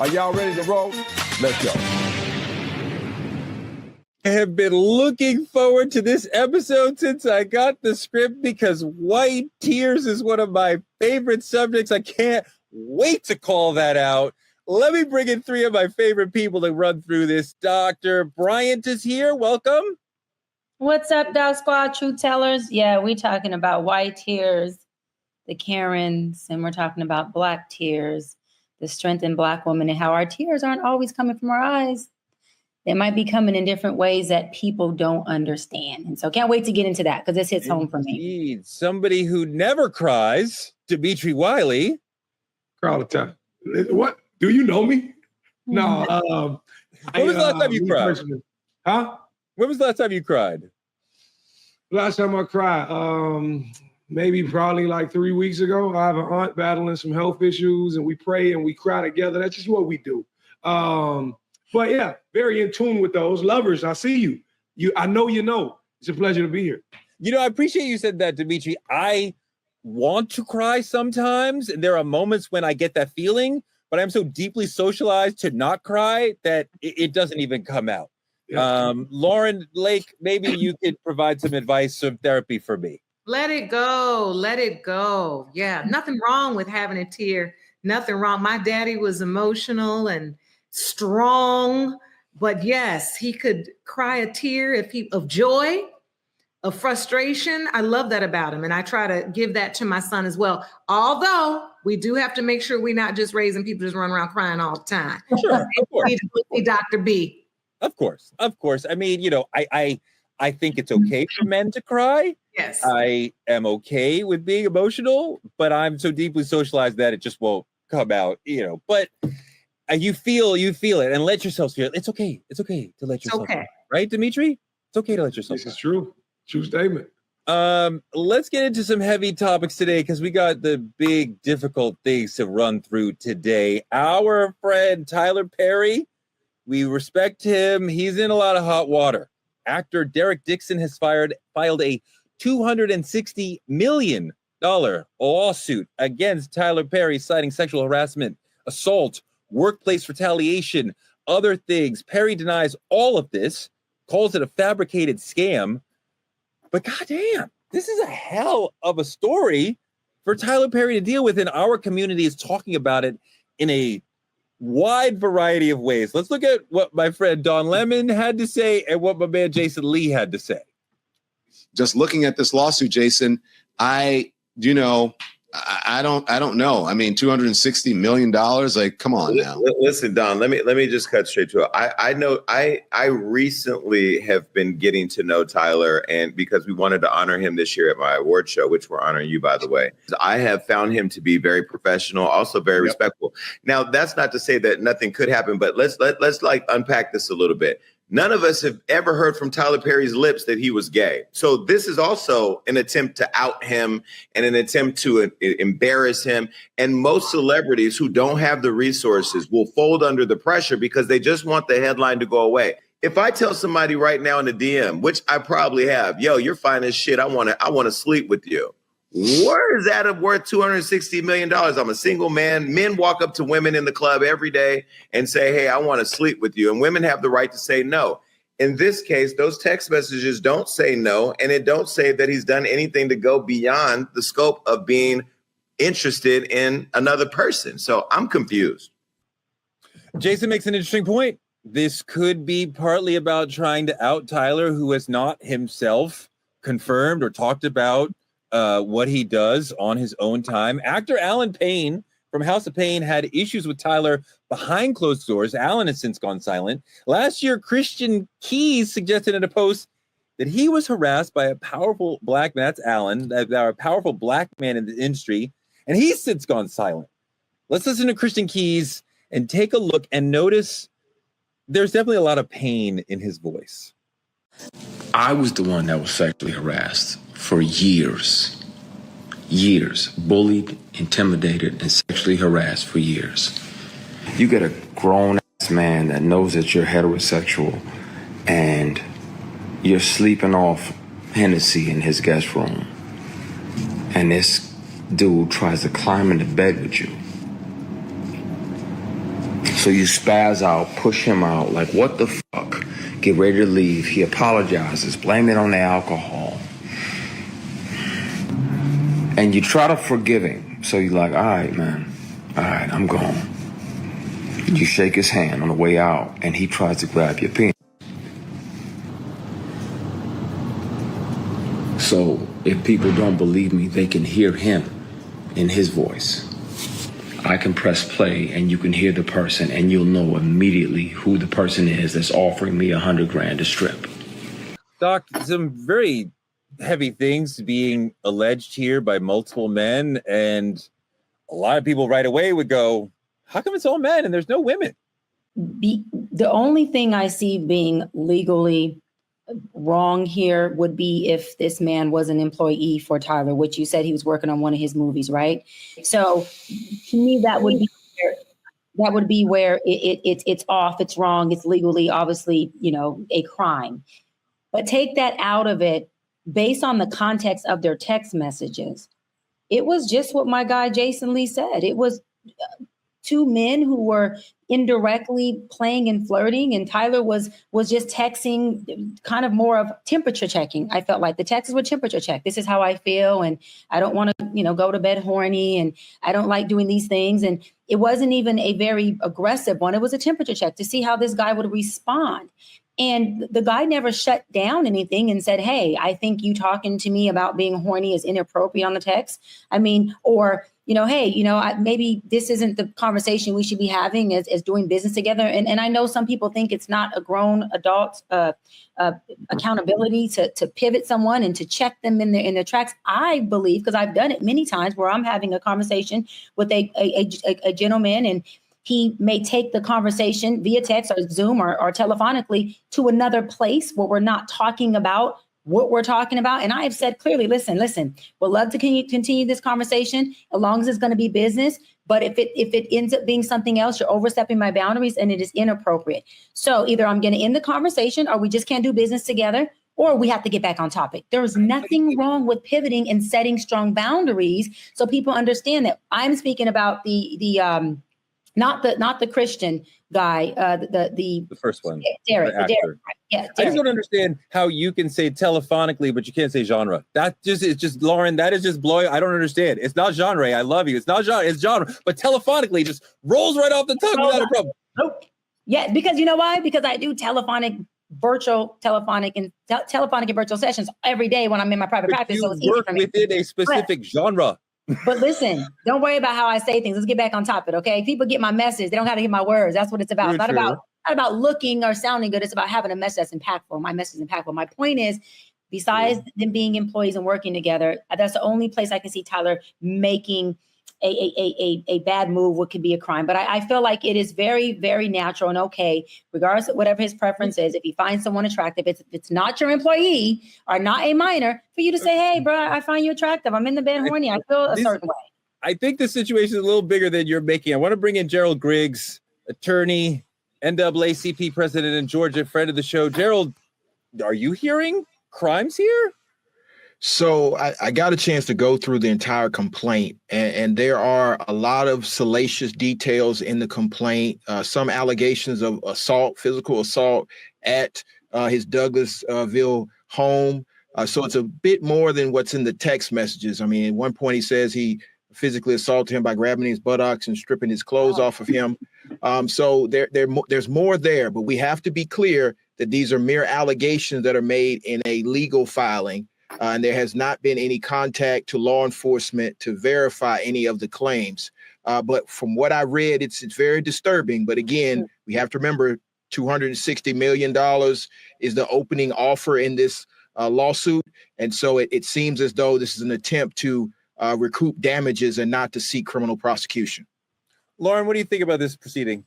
Are y'all ready to roll? Let's go. I have been looking forward to this episode since I got the script because white tears is one of my favorite subjects. I can't wait to call that out. Let me bring in three of my favorite people to run through this. Dr. Bryant is here. Welcome. What's up, Dog Squad, Truth Tellers? Yeah, we're talking about white tears, the Karens, and we're talking about black tears, the strength in black women, and how our tears aren't always coming from our eyes. They might be coming in different ways that people don't understand. And so can't wait to get into that because this hits home for me. Indeed. Somebody who never cries, Dimitri Wiley. Cry all the time. What? Do you know me? No. When was the last time you cried? Huh? When was the last time you cried? Last time I cried, maybe probably like 3 weeks ago. I have an aunt battling some health issues, and we pray and we cry together. That's just what we do. But yeah, very in tune with those lovers. I see you. I know you know. It's a pleasure to be here. You know, I appreciate you said that, Dimitri. I want to cry sometimes. There are moments when I get that feeling, but I'm so deeply socialized to not cry that it doesn't even come out. Yeah. Lauren Lake, maybe you could provide some advice, some therapy for me. Let it go. Let it go. Yeah, nothing wrong with having a tear. Nothing wrong. My daddy was emotional and strong, but yes, he could cry a tear of joy, of frustration. I love that about him, and I try to give that to my son as well. Although we do have to make sure we're not just raising people just run around crying all the time. Sure, of course. Dr. B. Of course. I mean, you know, I think it's okay for men to cry. Yes. I am okay with being emotional, but I'm so deeply socialized that it just won't come out, you know. But you feel it and let yourself feel it. It's okay. It's okay to let yourself feel it. Right, Dimitri? It's okay to let yourself This is true. True statement. Let's get into some heavy topics today because we got the big, difficult things to run through today. Our friend Tyler Perry, we respect him. He's in a lot of hot water. Actor Derek Dixon has filed a $260 million lawsuit against Tyler Perry, citing sexual harassment, assault, workplace retaliation, other things. Perry denies all of this, calls it a fabricated scam. But goddamn, this is a hell of a story for Tyler Perry to deal with, and our community is talking about it in a wide variety of ways. Let's look at what my friend Don Lemon had to say and what my man Jason Lee had to say. Just looking at this lawsuit, Jason, I don't know. I mean, $260 million. Like, come on now. Listen, Don, let me just cut straight to it. I recently have been getting to know Tyler, and because we wanted to honor him this year at my award show, which we're honoring you, by the way. I have found him to be very professional, also very respectful. Now, that's not to say that nothing could happen, but let's like unpack this a little bit. None of us have ever heard from Tyler Perry's lips that he was gay. So this is also an attempt to out him and an attempt to embarrass him. And most celebrities who don't have the resources will fold under the pressure because they just want the headline to go away. If I tell somebody right now in the DM, which I probably have, yo, you're fine as shit. I want to sleep with you. Where is that worth $260 million? I'm a single man. Men walk up to women in the club every day and say, hey, I want to sleep with you. And women have the right to say no. In this case, those text messages don't say no. And it don't say that he's done anything to go beyond the scope of being interested in another person. So I'm confused. Jason makes an interesting point. This could be partly about trying to out Tyler, who has not himself confirmed or talked about what he does on his own time. Actor Alan Payne from House of Payne had issues with Tyler behind closed doors. Alan has since gone silent. Last year, Christian Keys suggested in a post that he was harassed by a powerful black man. That's Alan, a powerful black man in the industry, and he's since gone silent. Let's listen to Christian Keys and take a look and notice there's definitely a lot of pain in his voice. I was the one that was sexually harassed for years, bullied, intimidated, and sexually harassed for years. You get a grown-ass man that knows that you're heterosexual and you're sleeping off Hennessy in his guest room, and this dude tries to climb into bed with you. So you spaz out, push him out, like, what the fuck? Get ready to leave. He apologizes, blame it on the alcohol. And you try to forgive him. So you're like, all right, man. All right, I'm gone. You shake his hand on the way out, and he tries to grab your penis. So if people don't believe me, they can hear him in his voice. I can press play and you can hear the person and you'll know immediately who the person is that's offering me $100,000 to strip. Doc, some very heavy things being alleged here by multiple men, and a lot of people right away would go, how come it's all men and there's no women? The only thing I see being legally wrong here would be if this man was an employee for Tyler, which you said he was working on one of his movies, right? So to me, that would be where it's off, it's wrong, it's legally, obviously, a crime. But take that out of it, based on the context of their text messages. It was just what my guy Jason Lee said. It was two men who were indirectly playing and flirting, and Tyler was just texting, kind of more of temperature checking. I felt like the texts were temperature check. This is how I feel, and I don't want to, go to bed horny, and I don't like doing these things. And it wasn't even a very aggressive one. It was a temperature check to see how this guy would respond. And the guy never shut down anything and said, hey, I think you talking to me about being horny is inappropriate on the text. I mean, or, hey, maybe this isn't the conversation we should be having as doing business together. And I know some people think it's not a grown adult accountability to pivot someone and to check them in their tracks. I believe, because I've done it many times, where I'm having a conversation with a gentleman, and he may take the conversation via text or Zoom or telephonically to another place where we're not talking about what we're talking about. And I have said clearly, listen, we'd love to continue this conversation as long as it's going to be business. But if it ends up being something else, you're overstepping my boundaries and it is inappropriate. So either I'm going to end the conversation, or we just can't do business together, or we have to get back on topic. There's nothing wrong with pivoting and setting strong boundaries so people understand that. I'm speaking about not the Christian guy, the first one, Derek. Yeah, I just don't understand how you can say telephonically, but you can't say genre. It's just Lauren. That is just blowing. I don't understand. It's not genre. I love you. It's not genre. It's genre. But telephonically just rolls right off the tongue without a problem. Nope. Yeah, because you know why? Because I do virtual telephonic and virtual sessions every day when I'm in my private practice. So it's easy for me. Within a specific genre. But listen, don't worry about how I say things. Let's get back on topic, okay? People get my message. They don't have to get my words. That's what it's about. Not about looking or sounding good. It's about having a message that's impactful. My message is impactful. My point is, besides them being employees and working together, that's the only place I can see Tyler making a bad move, what could be a crime. But I feel like it is very, very natural and okay, regardless of whatever his preference is, if he finds someone attractive, it's not your employee or not a minor, for you to say, hey, bro, I find you attractive. I'm in the bed horny. I feel a certain way. I think the situation is a little bigger than you're making. I want to bring in Gerald Griggs, attorney, NAACP president in Georgia, friend of the show. Gerald, are you hearing crimes here? So I got a chance to go through the entire complaint, and there are a lot of salacious details in the complaint, some allegations of assault, physical assault at his Douglasville home. So it's a bit more than what's in the text messages. I mean, at one point he says he physically assaulted him by grabbing his buttocks and stripping his clothes off of him. So there's more there, but we have to be clear that these are mere allegations that are made in a legal filing. And there has not been any contact to law enforcement to verify any of the claims. But from what I read, it's very disturbing. But again, we have to remember $260 million is the opening offer in this lawsuit. And so it seems as though this is an attempt to recoup damages and not to seek criminal prosecution. Lauren, what do you think about this proceeding?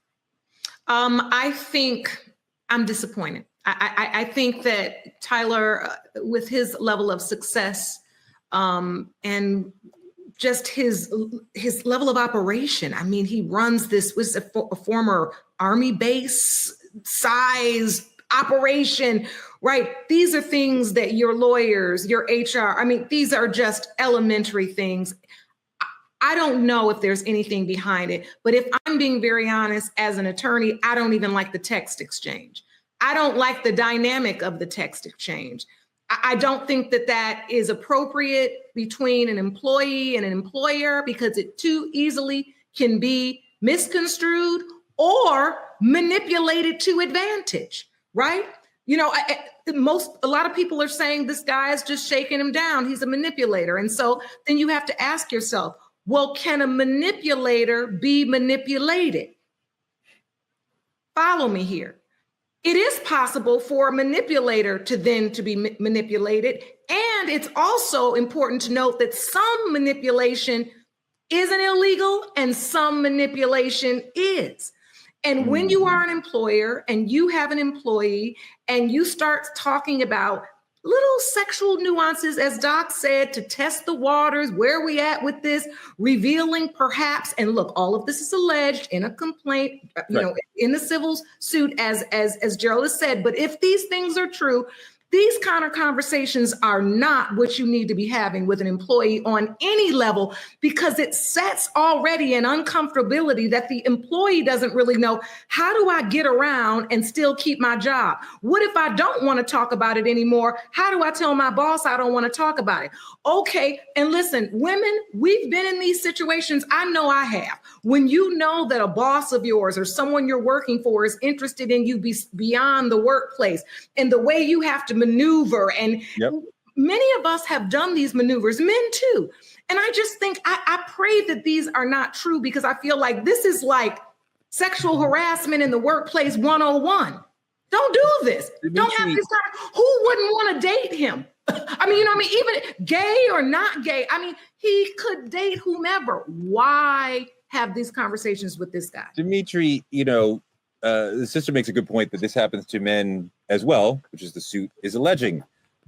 I think I'm disappointed. I think that Tyler, with his level of success and just his level of operation, I mean, he runs this was a former Army base size operation, right? These are things that your lawyers, your HR, I mean, these are just elementary things. I don't know if there's anything behind it. But if I'm being very honest, as an attorney, I don't even like the text exchange. I don't like the dynamic of the text exchange. I don't think that that is appropriate between an employee and an employer, because it too easily can be misconstrued or manipulated to advantage, right? You know, a lot of people are saying this guy is just shaking him down. He's a manipulator. And so then you have to ask yourself, well, can a manipulator be manipulated? Follow me here. It is possible for a manipulator to then to be manipulated. And it's also important to note that some manipulation isn't illegal and some manipulation is. And when you are an employer and you have an employee and you start talking about little sexual nuances, as Doc said, to test the waters, where are we at with this, revealing perhaps, and look, all of this is alleged in a complaint, you know, in the civil suit, as Gerald has said. But if these things are true, these kind of conversations are not what you need to be having with an employee on any level, because it sets already an uncomfortability that the employee doesn't really know, how do I get around and still keep my job? What if I don't want to talk about it anymore? How do I tell my boss I don't want to talk about it? Okay, and listen, women, we've been in these situations. I know I have. When you know that a boss of yours or someone you're working for is interested in you beyond the workplace, and the way you have to maneuver, and many of us have done these maneuvers, men too. And I just think, I pray that these are not true, because I feel like this is like sexual harassment in the workplace 101. Don't do this. Don't have this kind of, who wouldn't want to date him? I mean, you know what I mean? Even gay or not gay, I mean, he could date whomever. Why have these conversations with this guy? Dimitri, you know, the sister makes a good point that this happens to men as well, which is the suit is alleging.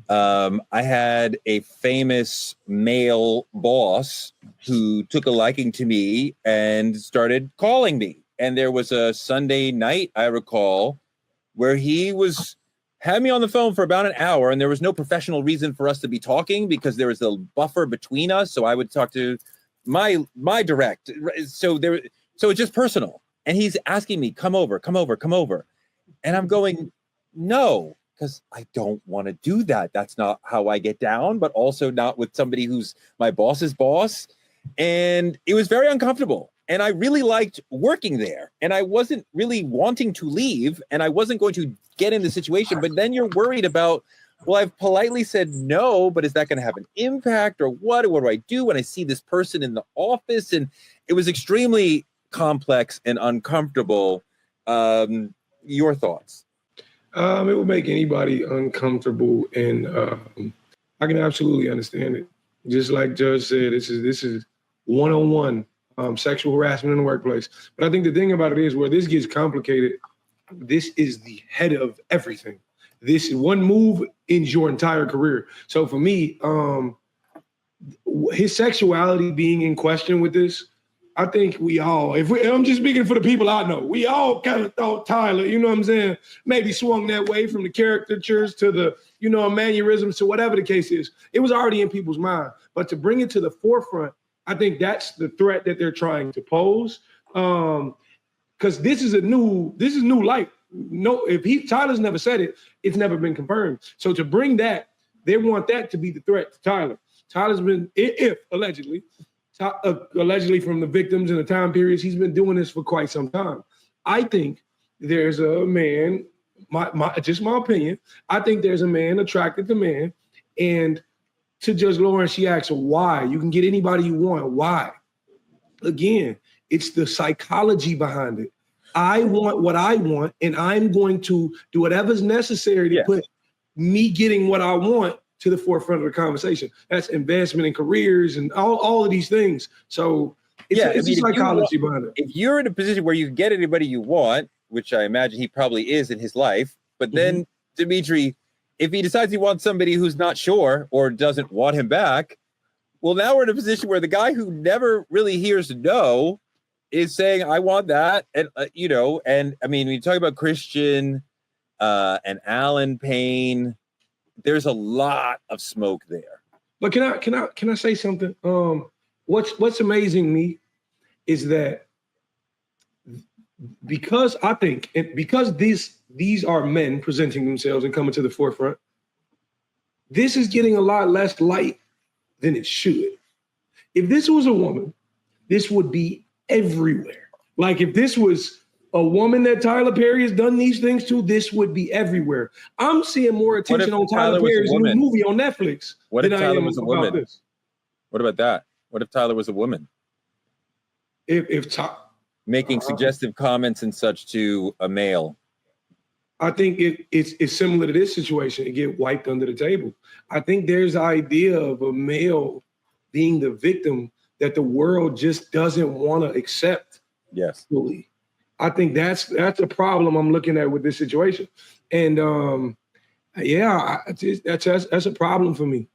I had a famous male boss who took a liking to me and started calling me. And there was a Sunday night, I recall, where he had me on the phone for about an hour, and there was no professional reason for us to be talking because there was a buffer between us. So I would talk to my direct. So it's just personal. And he's asking me, come over. And I'm going, no, because I don't want to do that. That's not how I get down, but also not with somebody who's my boss's boss. And it was very uncomfortable. And I really liked working there. And I wasn't really wanting to leave. And I wasn't going to get in the situation. But then you're worried about, well, I've politely said no, but is that going to have an impact or what? What do I do when I see this person in the office? And it was extremely complex and uncomfortable. Your thoughts? It would make anybody uncomfortable, and I can absolutely understand it. Just like Judge said, this is one-on-one sexual harassment in the workplace. But I think the thing about it is, where this gets complicated, this is the head of everything. This one move ends your entire career. So for me, his sexuality being in question with this, I think I'm just speaking for the people I know, we all kind of thought Tyler, you know what I'm saying, maybe swung that way from the caricatures to the, mannerisms to whatever the case is. It was already in people's mind. But to bring it to the forefront, I think that's the threat that they're trying to pose. Because this is new light. No, if Tyler's never said it, it's never been confirmed. So to bring that, they want that to be the threat to Tyler. Tyler's been, if allegedly from the victims and the time periods, he's been doing this for quite some time. I think there's a man, just my opinion, I think there's a man attracted to man. And to Judge Lauren, she asks, why? You can get anybody you want. Why? Again, it's the psychology behind it. I want what I want, and I'm going to do whatever's necessary to put me getting what I want to the forefront of the conversation. That's investment in careers and all of these things. So it's a psychology behind it. If you're in a position where you can get anybody you want, which I imagine he probably is in his life, but then Dimitri, if he decides he wants somebody who's not sure or doesn't want him back, well, now we're in a position where the guy who never really hears no is saying, I want that. And, and I mean, when you talk about Christian and Alan Payne, there's a lot of smoke there. But can I say something? what's amazing me is that because these are men presenting themselves and coming to the forefront, this is getting a lot less light than it should. If this was a woman, this would be everywhere. Like if this was a woman that Tyler Perry has done these things to, this would be everywhere. I'm seeing more attention on Tyler Perry's new movie on Netflix. What if Tyler was a woman? What about that? What if Tyler was a woman? Making suggestive comments and such to a male. I think it's similar to this situation. It get wiped under the table. I think there's the idea of a male being the victim that the world just doesn't want to accept. Yes. Fully. I think that's a problem I'm looking at with this situation. And that's a problem for me.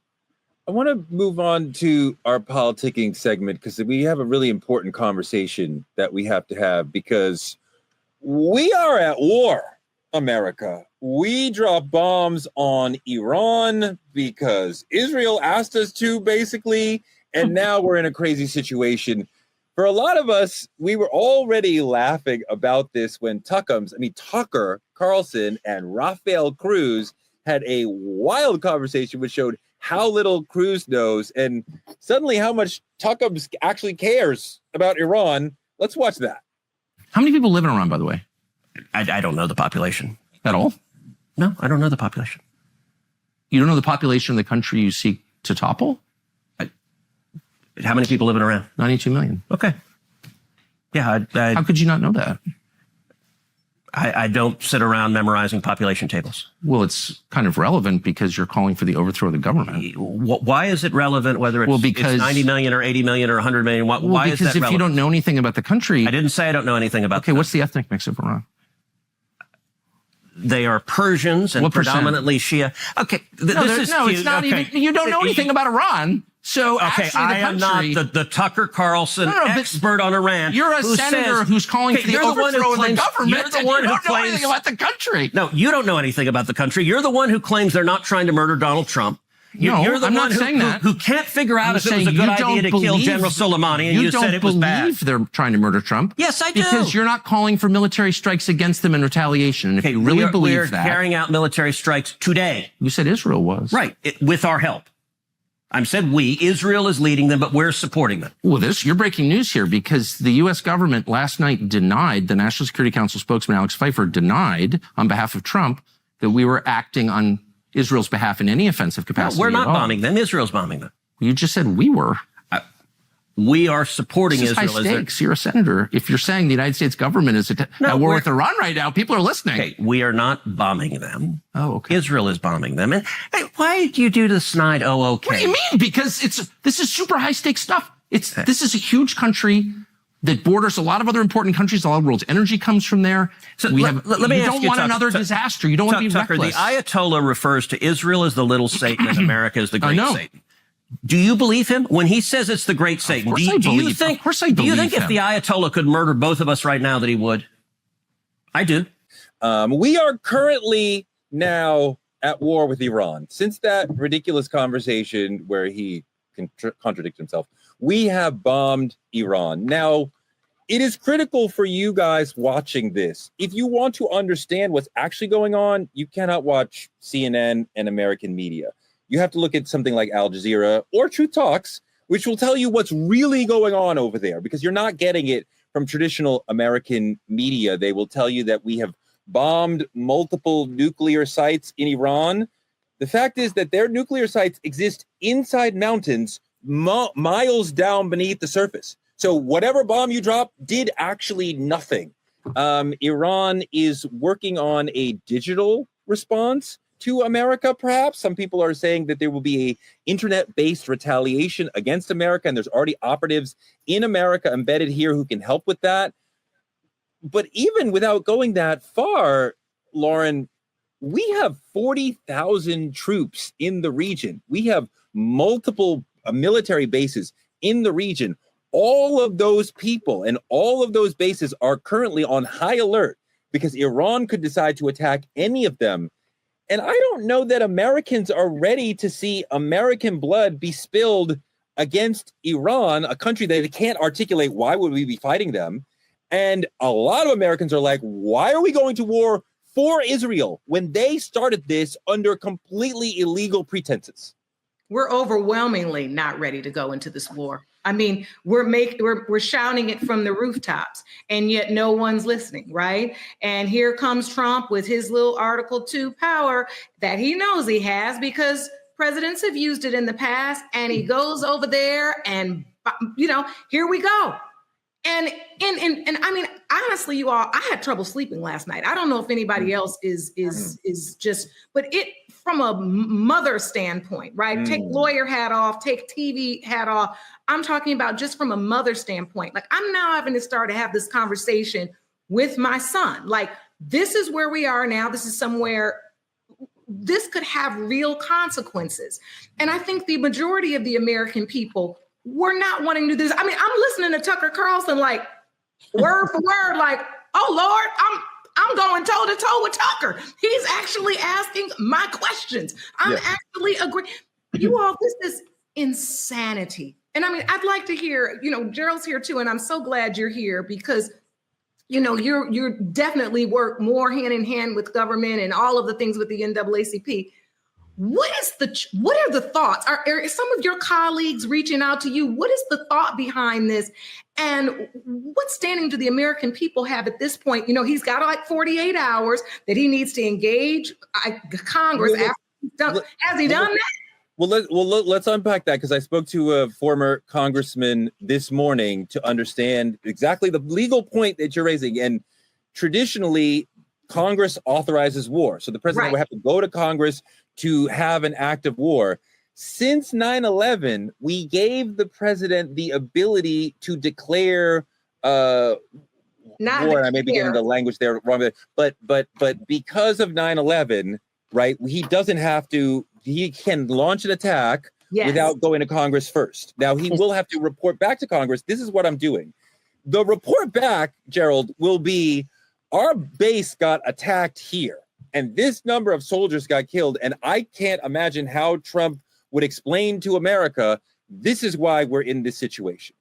I want to move on to our politicking segment because we have a really important conversation that we have to have because we are at war, America. We drop bombs on Iran because Israel asked us to, basically, and now we're in a crazy situation. For a lot of us, we were already laughing about this when Tucker Carlson and Rafael Cruz had a wild conversation which showed how little Cruz knows and suddenly how much Tucker actually cares about Iran. Let's watch that. How many people live in Iran, by the way? I don't know the population. At all? No, I don't know the population. You don't know the population of the country you seek to topple? How many people live in Iran? 92 million. Okay. Yeah. How could you not know that? I don't sit around memorizing population tables. Well, it's kind of relevant because you're calling for the overthrow of the government. Why is it relevant whether it's 90 million or 80 million or 100 million? Why is that relevant? Because if you don't know anything about the country... I didn't say I don't know anything about Okay, what's the ethnic mix of Iran? They are Persians and predominantly Shia. Okay, it's not even... You don't know anything about Iran. So I am not the Tucker Carlson expert on Iran. You're a senator who's calling for the overthrow of the government. You're the one who claims anything about the country. No, you don't know anything about the country. You're the one who claims they're not trying to murder Donald Trump. You're the one who can't figure out if it was a good idea to kill General Soleimani, and you said it was bad. You don't believe they're trying to murder Trump. Yes, I do. Because you're not calling for military strikes against them in retaliation. And if you really believe that... We're carrying out military strikes today. You said Israel was. Right, with our help. I said we. Israel is leading them, but we're supporting them. Well, you're breaking news here because the U.S. government last night denied, the National Security Council spokesman Alex Pfeiffer denied on behalf of Trump that we were acting on Israel's behalf in any offensive capacity. No, we're not bombing them. Israel's bombing them. You just said we were. We are supporting Israel. High stakes. You're a senator. If you're saying the United States government is at war with Iran right now, people are listening. Okay, we are not bombing them. Oh, okay. Israel is bombing them. And why do you do the snide? Oh, okay. What do you mean? Because this is super high stakes stuff. This is a huge country that borders a lot of other important countries. A lot of the world's energy comes from there. So let me ask you, you don't want another disaster. You don't want to be reckless. The Ayatollah refers to Israel as the little Satan and America as the great Satan. Do you believe him when he says it's the great Satan? Do you think if the Ayatollah could murder both of us right now that he would? I do. We are currently now at war with Iran. Since that ridiculous conversation where he contradicted himself, we have bombed Iran. Now, it is critical for you guys watching this. If you want to understand what's actually going on, you cannot watch CNN and American media. You have to look at something like Al Jazeera or Truth Talks, which will tell you what's really going on over there, because you're not getting it from traditional American media. They will tell you that we have bombed multiple nuclear sites in Iran. The fact is that their nuclear sites exist inside mountains miles down beneath the surface. So whatever bomb you drop did actually nothing. Iran is working on a digital response to America, perhaps. Some people are saying that there will be a internet-based retaliation against America, and there's already operatives in America embedded here who can help with that. But even without going that far, Lauren, we have 40,000 troops in the region. We have multiple military bases in the region. All of those people and all of those bases are currently on high alert because Iran could decide to attack any of them. And I don't know that Americans are ready to see American blood be spilled against Iran, a country that they can't articulate why would we be fighting them. And a lot of Americans are like, why are we going to war for Israel when they started this under completely illegal pretenses? We're overwhelmingly not ready to go into this war. I mean, we're shouting it from the rooftops, and yet no one's listening, right? And here comes Trump with his little Article 2 power that he knows he has because presidents have used it in the past, and he goes over there and, here we go. And I mean, honestly, you all, I had trouble sleeping last night. I don't know if anybody else is just, but it from a mother standpoint, right? Take lawyer hat off, take TV hat off. I'm talking about just from a mother standpoint. Like, I'm now having to start to have this conversation with my son. Like, this is where we are now. This is somewhere this could have real consequences. And I think the majority of the American people were not wanting to do this. I mean, I'm listening to Tucker Carlson, like word for word, like, oh Lord, I'm going toe to toe with Tucker. He's actually asking my questions. I'm actually agreeing. You all, this is insanity. And I mean, I'd like to hear, Gerald's here too, and I'm so glad you're here because you're definitely work more hand in hand with government and all of the things with the NAACP. What are the thoughts? Are some of your colleagues reaching out to you? What is the thought behind this? And what standing do the American people have at this point? He's got like 48 hours that he needs to engage Congress after he's done. Has he done that? Well, let's unpack that because I spoke to a former congressman this morning to understand exactly the legal point that you're raising. And traditionally, Congress authorizes war. So the president would have to go to Congress to have an act of war. Since 9/11, we gave the president the ability to declare war. And I may be getting the language there wrong, but because of 9/11, right? He doesn't have to. He can launch an attack without going to Congress first. Now he will have to report back to Congress. This is what I'm doing. The report back, Gerald, will be our base got attacked here. And this number of soldiers got killed. And I can't imagine how Trump would explain to America, this is why we're in this situation.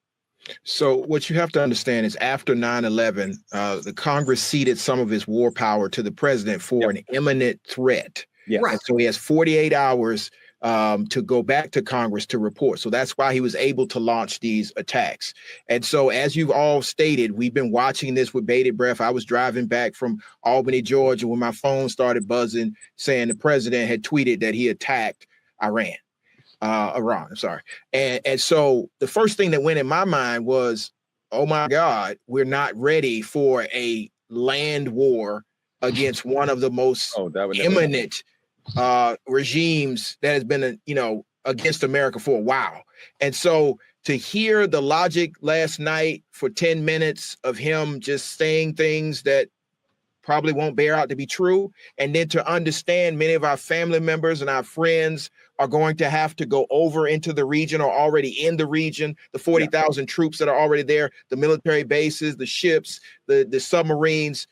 So what you have to understand is after 9/11, the Congress ceded some of its war power to the president for an imminent threat. And so he has 48 hours to go back to Congress to report. So that's why he was able to launch these attacks. And so as you've all stated, we've been watching this with bated breath. I was driving back from Albany, Georgia, when my phone started buzzing saying the president had tweeted that he attacked Iran. I'm sorry. And so the first thing that went in my mind was, oh my God, we're not ready for a land war against one of the most imminent regimes that has been, against America for a while. And so to hear the logic last night for 10 minutes of him just saying things that probably won't bear out to be true, and then to understand many of our family members and our friends are going to have to go over into the region or already in the region, the 40,000 troops that are already there, the military bases, the ships, the submarines,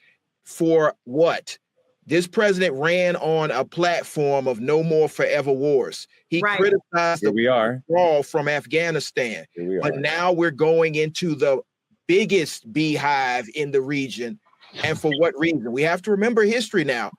for what? This president ran on a platform of no more forever wars. He criticized the withdrawal from Afghanistan, but now we're going into the biggest beehive in the region. And for what reason? We have to remember history now.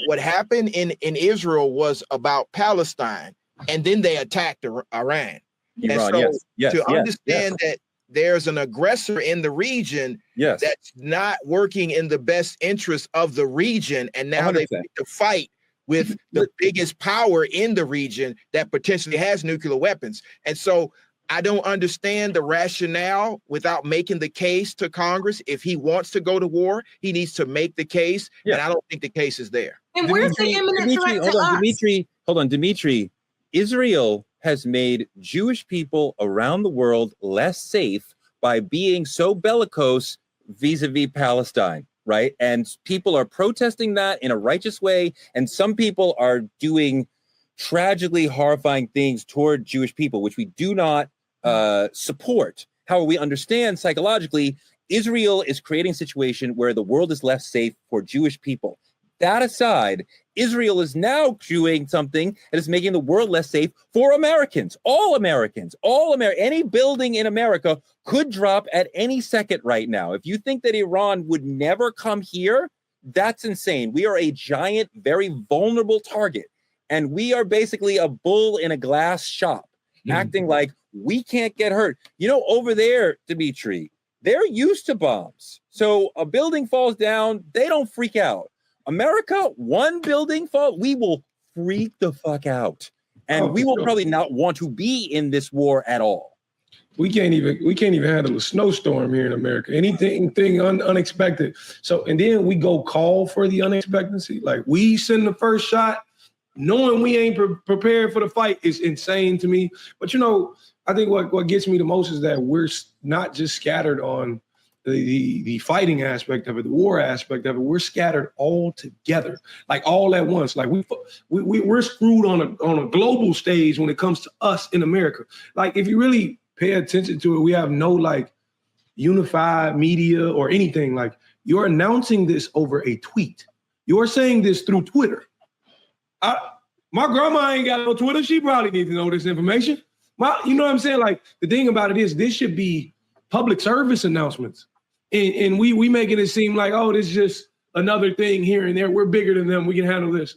What happened in Israel was about Palestine, and then they attacked Iran. To understand that there's an aggressor in the region that's not working in the best interest of the region. And now 100%. They have to fight with the biggest power in the region that potentially has nuclear weapons. And so I don't understand the rationale without making the case to Congress. If he wants to go to war, he needs to make the case. And I don't think the case is there. And where's the imminent threat to us? Hold on, Dimitri. Israel has made Jewish people around the world less safe by being so bellicose vis-a-vis Palestine, right? And people are protesting that in a righteous way. And some people are doing tragically horrifying things toward Jewish people, which we do not support. However, we understand psychologically, Israel is creating a situation where the world is less safe for Jewish people. That aside, Israel is now doing something that is making the world less safe for Americans. Any building in America could drop at any second right now. If you think that Iran would never come here, that's insane. We are a giant, very vulnerable target. And we are basically a bull in a glass shop, acting like we can't get hurt. You know, over there, Dimitri, they're used to bombs. So a building falls down, they don't freak out. America, one building fall, we will freak the fuck out. And we will probably not want to be in this war at all. We can't even handle a snowstorm here in America. Anything unexpected. So, and then we go call for the unexpectancy. Like, we send the first shot, knowing we ain't prepared for the fight is insane to me. But, you know, I think what gets me the most is that we're not just scattered on the fighting aspect of it, the war aspect of it. We're scattered all together, like all at once. Like we're screwed on a global stage when it comes to us in America. Like, if you really pay attention to it, we have no like unified media or anything. Like, you're announcing this over a tweet. You're saying this through Twitter. My grandma ain't got no Twitter. She probably needs to know this information. You know what I'm saying? Like, the thing about it is, this should be public service announcements. And we making it seem like, oh, this is just another thing here and there. We're bigger than them. We can handle this.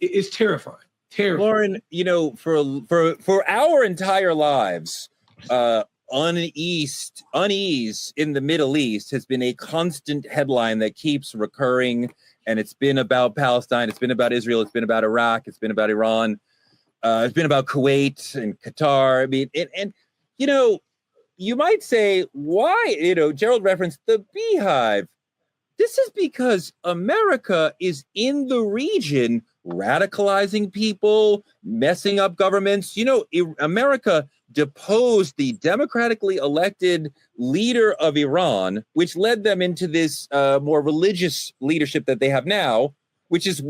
It's terrifying. Lauren, you know, for our entire lives, unease in the Middle East has been a constant headline that keeps recurring. And it's been about Palestine. It's been about Israel. It's been about Iraq. It's been about Iran. It's been about Kuwait and Qatar. I mean, and you know, you might say, why? You know, Gerald referenced the beehive. This is because America is in the region radicalizing people, messing up governments. You know, America deposed the democratically elected leader of Iran, which led them into this more religious leadership that they have now, which is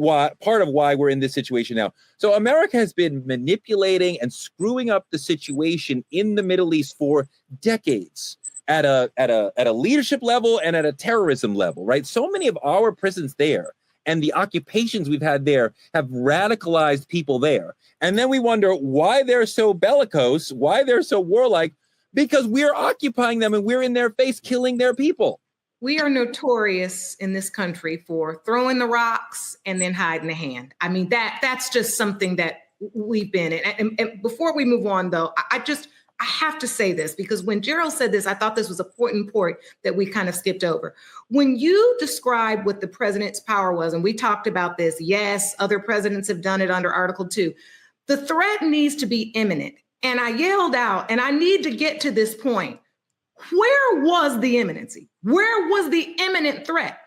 part of why we're in this situation now. So America has been manipulating and screwing up the situation in the Middle East for decades at a leadership level and at a terrorism level, right? So many of our prisons there and the occupations we've had there have radicalized people there. And then we wonder why they're so bellicose, why they're so warlike, because we're occupying them and we're in their face killing their people. We are notorious in this country for throwing the rocks and then hiding the hand. I mean, that's just something that we've been in. And before we move on, though, I have to say this, because when Gerald said this, I thought this was an important point that we kind of skipped over. When you describe what the president's power was, and we talked about this, yes, other presidents have done it under Article 2. The threat needs to be imminent. And I yelled out, and I need to get to this point. Where was the imminency? Where was the imminent threat?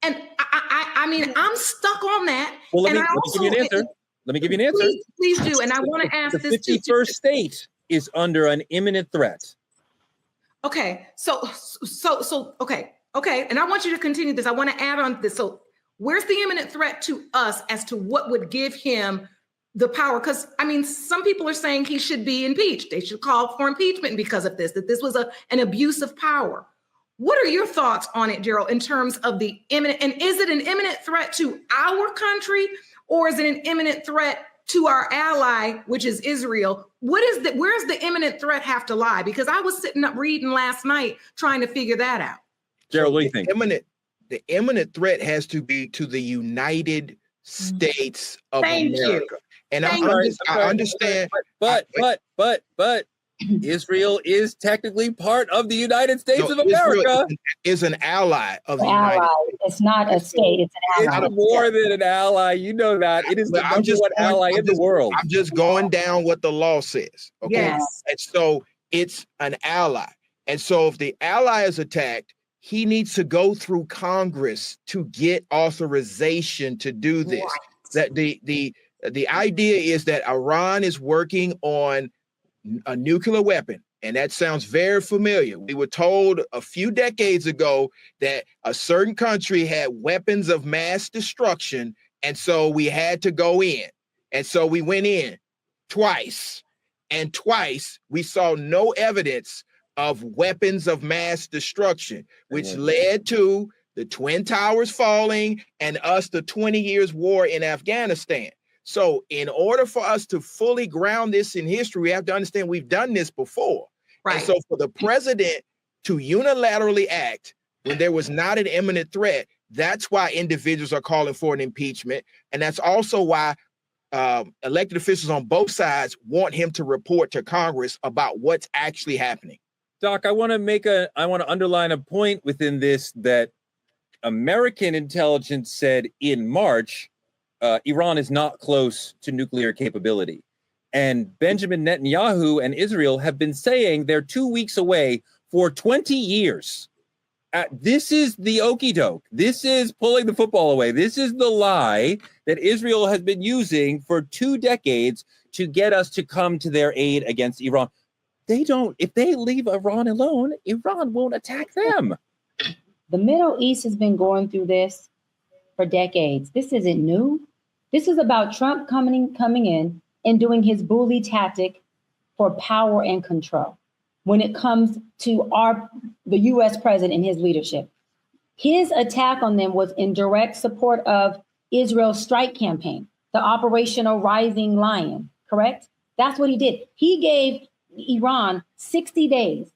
And I mean, I'm stuck on that. Well, let me give you an answer. Let me give you an answer. Please do. And I want to ask this too. The 51st state is under an imminent threat. Okay. So, okay. And I want you to continue this. I want to add on this. So where's the imminent threat to us as to what would give him the power? Because, I mean, some people are saying he should be impeached. They should call for impeachment because of this, that this was an abuse of power. What are your thoughts on it, Gerald, in terms of the imminent, and is it an imminent threat to our country, or is it an imminent threat to our ally, which is Israel? Where's the imminent threat have to lie? Because I was sitting up reading last night trying to figure that out. Gerald, what do you think? The imminent threat has to be to the United States of America. And I understand. But Israel is technically part of the United States of America. Israel is an ally of the United States. It's not a state, it's an ally. It's more than an ally. You know that. It is the number one ally in the world. I'm just going down what the law says. Okay. Yes. And so it's an ally. And so if the ally is attacked, he needs to go through Congress to get authorization to do this. That the idea is that Iran is working on a nuclear weapon, and that sounds very familiar. We were told a few decades ago that a certain country had weapons of mass destruction, and so we had to go in. And so we went in twice, and twice we saw no evidence of weapons of mass destruction, which led to the Twin Towers falling, and us the 20 years war in Afghanistan. So in order for us to fully ground this in history, we have to understand we've done this before. Right. And so for the president to unilaterally act when there was not an imminent threat, that's why individuals are calling for an impeachment. And that's also why elected officials on both sides want him to report to Congress about what's actually happening. Doc, I want to underline a point within this that American intelligence said in March, Iran is not close to nuclear capability. And Benjamin Netanyahu and Israel have been saying they're 2 weeks away for 20 years. This is the okie doke. This is pulling the football away. This is the lie that Israel has been using for 2 decades to get us to come to their aid against Iran. If they leave Iran alone, Iran won't attack them. The Middle East has been going through this for decades. This isn't new. This is about Trump coming in and doing his bully tactic for power and control when it comes to the U.S. president and his leadership. His attack on them was in direct support of Israel's strike campaign, the Operational Rising Lion, correct? That's what he did. He gave Iran 60 days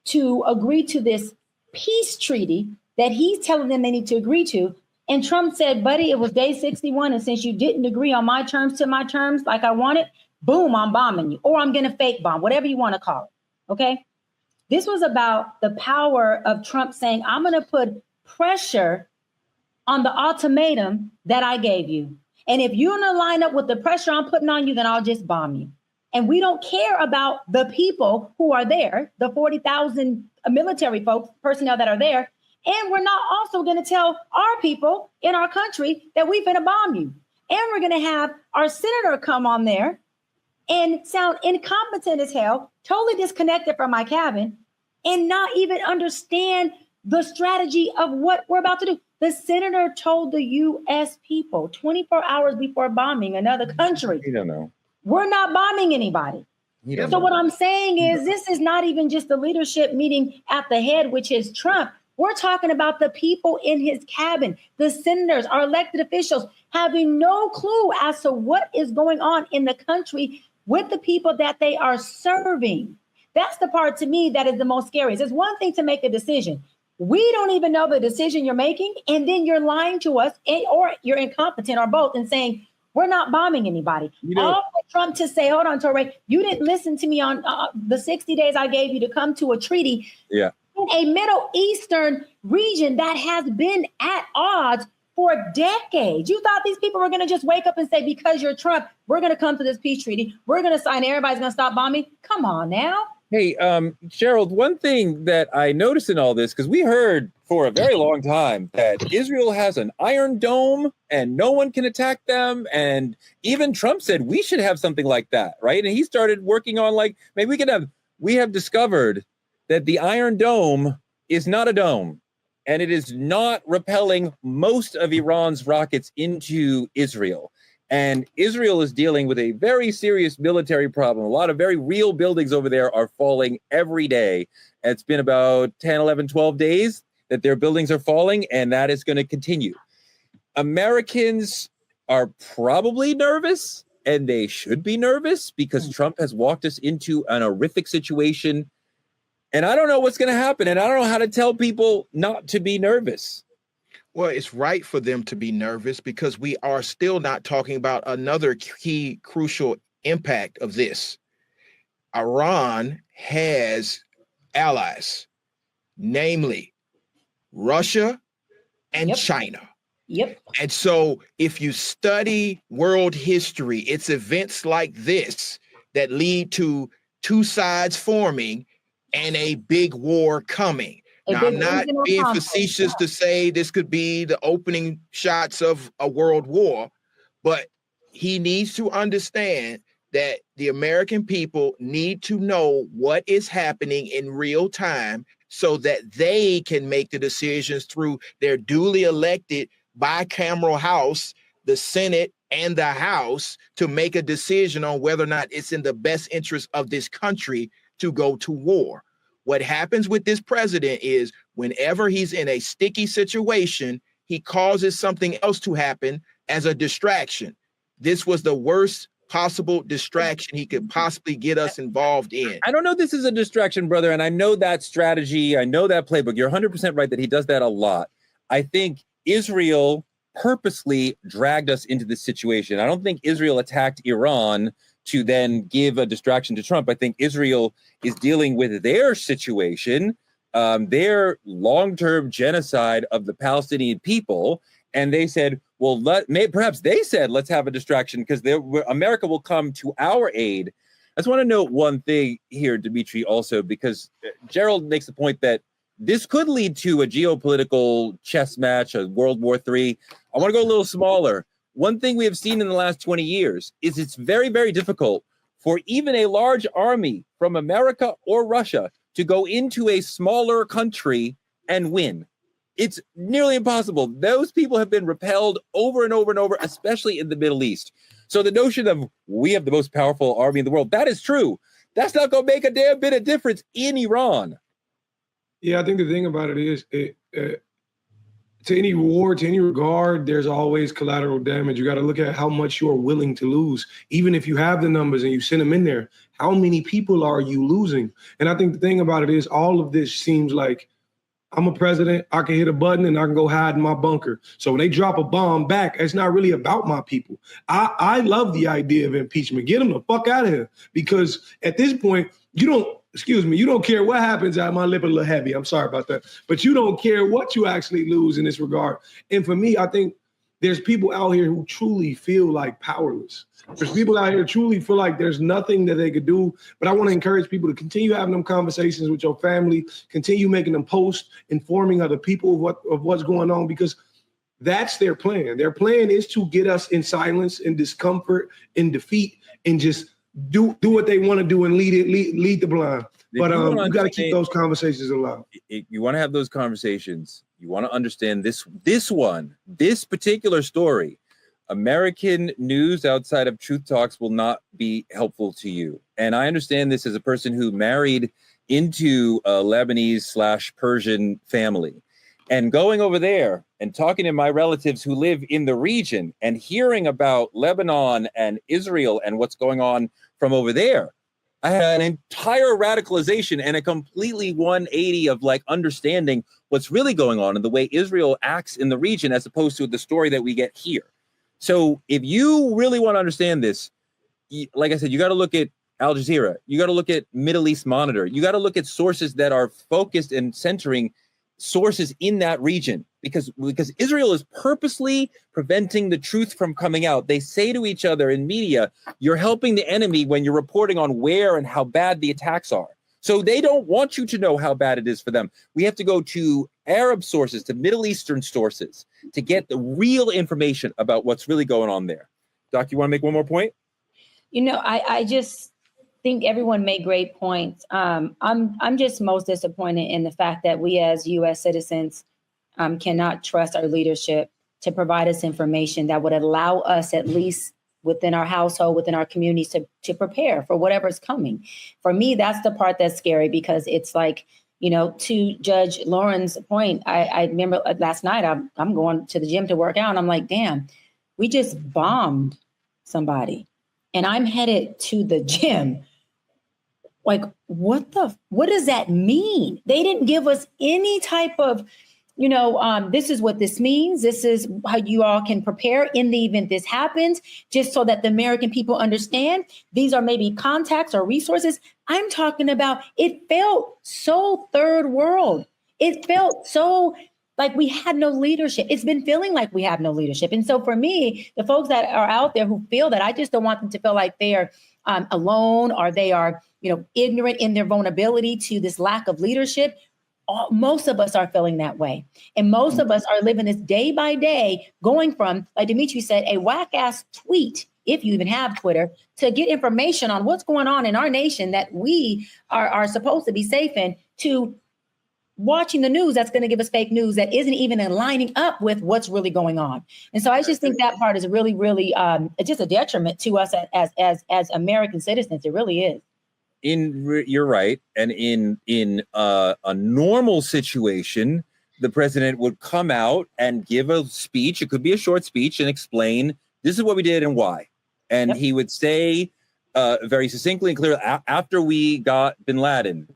to agree to this peace treaty that he's telling them they need to agree to. And Trump said, buddy, it was day 61. And since you didn't agree on my terms like I wanted, boom, I'm bombing you, or I'm going to fake bomb, whatever you want to call it. OK, this was about the power of Trump saying, I'm going to put pressure on the ultimatum that I gave you. And if you're going to line up with the pressure I'm putting on you, then I'll just bomb you. And we don't care about the people who are there, the 40,000 military folks, personnel that are there. And we're not also going to tell our people in our country that we're going to bomb you. And we're going to have our senator come on there and sound incompetent as hell, totally disconnected from my cabin, and not even understand the strategy of what we're about to do. The senator told the U.S. people 24 hours before bombing another country, You don't know. we're not bombing anybody. So what I'm saying is this is not even just the leadership meeting at the head, which is Trump. We're talking about the people in his cabin, the senators, our elected officials, having no clue as to what is going on in the country with the people that they are serving. That's the part to me that is the most scary. It's one thing to make a decision. We don't even know the decision you're making, and then you're lying to us, or you're incompetent, or both, and saying, we're not bombing anybody. All for Trump to say, hold on, Torre, you didn't listen to me on the 60 days I gave you to come to a treaty. Yeah. In a Middle Eastern region that has been at odds for decades. You thought these people were going to just wake up and say, because you're Trump, we're going to come to this peace treaty. We're going to sign. Everybody's going to stop bombing. Come on now. Hey, Gerald, one thing that I noticed in all this, because we heard for a very long time that Israel has an iron dome and no one can attack them. And even Trump said we should have something like that, right? And he started working on maybe we have discovered that the Iron Dome is not a dome, and it is not repelling most of Iran's rockets into Israel. And Israel is dealing with a very serious military problem. A lot of very real buildings over there are falling every day. It's been about 10, 11, 12 days that their buildings are falling, and that is going to continue. Americans are probably nervous, and they should be nervous because Trump has walked us into an horrific situation. And I don't know what's going to happen. And I don't know how to tell people not to be nervous. Well, it's right for them to be nervous because we are still not talking about another key crucial impact of this. Iran has allies, namely Russia and China. Yep. And so if you study world history, it's events like this that lead to two sides forming and a big war coming. Now, I'm not being facetious to say this could be the opening shots of a world war, but he needs to understand that the American people need to know what is happening in real time so that they can make the decisions through their duly elected bicameral House, the Senate and the House, to make a decision on whether or not it's in the best interest of this country to go to war. What happens with this president is whenever he's in a sticky situation, he causes something else to happen as a distraction. This was the worst possible distraction he could possibly get us involved in. I don't know if this is a distraction, brother, and I know that strategy. I know that playbook. You're 100% right that he does that a lot. I think Israel purposely dragged us into this situation. I don't think Israel attacked Iran to then give a distraction to Trump. I think Israel is dealing with their situation, their long-term genocide of the Palestinian people, and they said, well, perhaps they said, let's have a distraction because America will come to our aid. I just want to note one thing here, Dimitri, also, because Gerald makes the point that this could lead to a geopolitical chess match, a World War III. I want to go a little smaller. One thing we have seen in the last 20 years is it's very, very difficult for even a large army from America or Russia to go into a smaller country and win. It's nearly impossible. Those people have been repelled over and over and over, especially in the Middle East. So the notion of we have the most powerful army in the world, that is true. That's not going to make a damn bit of difference in Iran. Yeah, I think the thing about it is, to any war, to any regard, there's always collateral damage. You got to look at how much you're willing to lose. Even if you have the numbers and you send them in there, how many people are you losing? And I think the thing about it is all of this seems like I'm a president, I can hit a button and I can go hide in my bunker. So when they drop a bomb back, it's not really about my people. I love the idea of impeachment. Get them the fuck out of here. Because at this point, you don't care what happens. My lip a little heavy. I'm sorry about that. But you don't care what you actually lose in this regard. And for me, I think there's people out here who truly feel like powerless. There's people out here who truly feel like there's nothing that they could do. But I want to encourage people to continue having them conversations with your family, continue making them posts, informing other people of what's going on, because that's their plan. Their plan is to get us in silence, in discomfort, in defeat, and just do what they want to do and lead the blind. But you got to keep those conversations alive. You want to have those conversations. You want to understand this particular story. American news outside of Truth Talks will not be helpful to you. And I understand this as a person who married into a Lebanese/Persian family. And going over there and talking to my relatives who live in the region and hearing about Lebanon and Israel and what's going on from over there, I had an entire radicalization and a completely 180 of like understanding what's really going on and the way Israel acts in the region as opposed to the story that we get here. So if you really want to understand this, like I said, you got to look at Al Jazeera. You got to look at Middle East Monitor. You got to look at sources that are focused and centering sources in that region, because Israel is purposely preventing the truth from coming out. They say to each other in media, you're helping the enemy when you're reporting on where and how bad the attacks are. So they don't want you to know how bad it is for them. We have to go to Arab sources, to Middle Eastern sources to get the real information about what's really going on there. Doc, you want to make one more point? I just think everyone made great points. I'm just most disappointed in the fact that we as U.S. citizens cannot trust our leadership to provide us information that would allow us, at least within our household, within our communities, to prepare for whatever's coming. For me, that's the part that's scary, because it's like, to Judge Lauren's point, I remember last night, I'm going to the gym to work out, and I'm like, damn, we just bombed somebody, and I'm headed to the gym. Like, what does that mean? They didn't give us any type of, this is what this means. This is how you all can prepare in the event this happens, just so that the American people understand. These are maybe contacts or resources. I'm talking about, it felt so third world. It felt so like we had no leadership. It's been feeling like we have no leadership. And so for me, the folks that are out there who feel that, I just don't want them to feel like they are alone, or they are, ignorant in their vulnerability to this lack of leadership. Most of us are feeling that way. And most of us are living this day by day, going from, like Dimitri said, a whack ass tweet, if you even have Twitter, to get information on what's going on in our nation that we are supposed to be safe in, to watching the news that's going to give us fake news that isn't even lining up with what's really going on. And so I just think that part is really, really just a detriment to us as American citizens. It really is. you're right. And in a normal situation, the president would come out and give a speech. It could be a short speech and explain this is what we did and why. And he would say very succinctly and clearly, after we got bin Laden,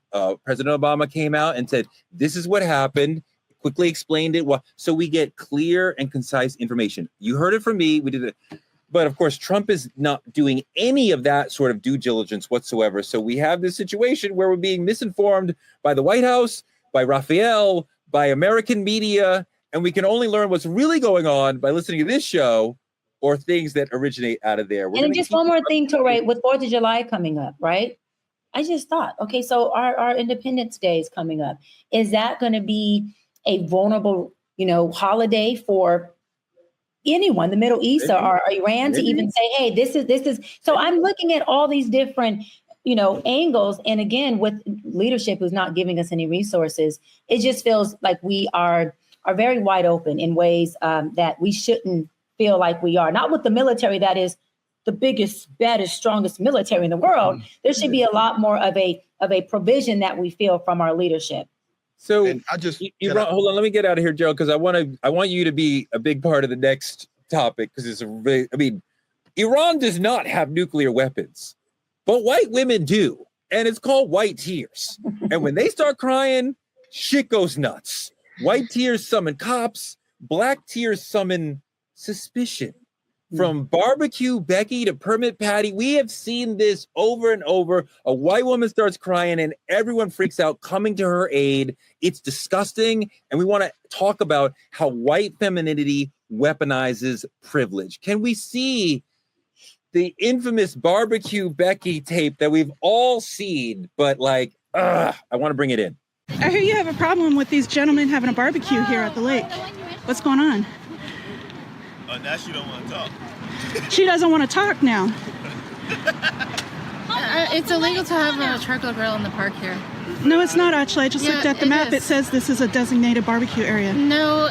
President Obama came out and said, this is what happened, quickly explained it. So we get clear and concise information. You heard it from me. We did it. But of course, Trump is not doing any of that sort of due diligence whatsoever. So we have this situation where we're being misinformed by the White House, by Raphael, by American media, and we can only learn what's really going on by listening to this show or things that originate out of there. And just one more thing, Torre, with 4th of July coming up, right? I just thought, okay, so our Independence Day is coming up. Is that going to be a vulnerable, holiday for anyone, the Middle East or Iran, to even say, hey, this is. So I'm looking at all these different, angles. And again, with leadership who's not giving us any resources, it just feels like we are very wide open in ways that we shouldn't feel like we are. Not with the military that is the biggest, baddest, strongest military in the world. There should be a lot more of a provision that we feel from our leadership. So hold on, let me get out of here, Joe, because I want you to be a big part of the next topic, because it's Iran does not have nuclear weapons, but white women do, and it's called white tears. And when they start crying, shit goes nuts. White tears summon cops, black tears summon suspicion. From barbecue Becky to permit Patty, we have seen this over and over. A white woman starts crying and everyone freaks out, coming to her aid. It's disgusting. And we want to talk about how white femininity weaponizes privilege. Can we see the infamous barbecue Becky tape that we've all seen, but I want to bring it in. I hear you have a problem with these gentlemen having a barbecue here at the lake. What's going on? Now she don't want to talk. She doesn't want to talk now. It's illegal to have a charcoal grill in the park here. No, it's not actually. I just looked at the map. It says this is a designated barbecue area. No,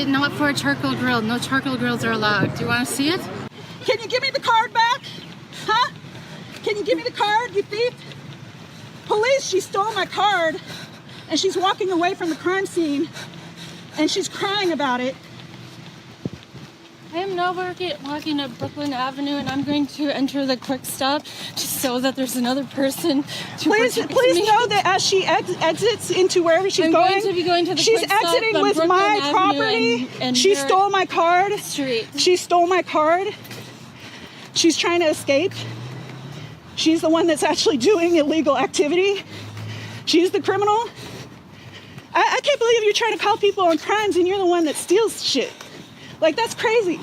not for a charcoal grill. No charcoal grills are allowed. Do you want to see it? Can you give me the card back? Huh? Can you give me the card, you thief? Police, she stole my card and she's walking away from the crime scene and she's crying about it. I am now walking up Brooklyn Avenue, and I'm going to enter the Quick Stop just so that there's another person to please me. Know that as she exits into wherever she's going to be going to the she's Quick Stop exiting with Brooklyn my Avenue property. and She stole my card. Street. She stole my card. She's trying to escape. She's the one that's actually doing illegal activity. She's the criminal. I can't believe you're trying to call people on crimes and you're the one that steals shit. That's crazy.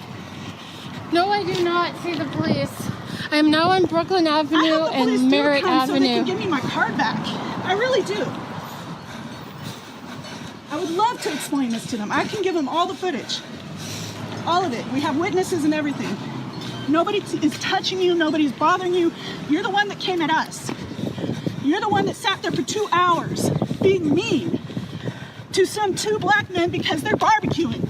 No, I do not see the police. I am now on Brooklyn Avenue and Merritt Avenue. So they can give me my card back. I really do. I would love to explain this to them. I can give them all the footage. All of it. We have witnesses and everything. Nobody is touching you. Nobody's bothering you. You're the one that came at us. You're the one that sat there for 2 hours being mean to some 2 black men because they're barbecuing.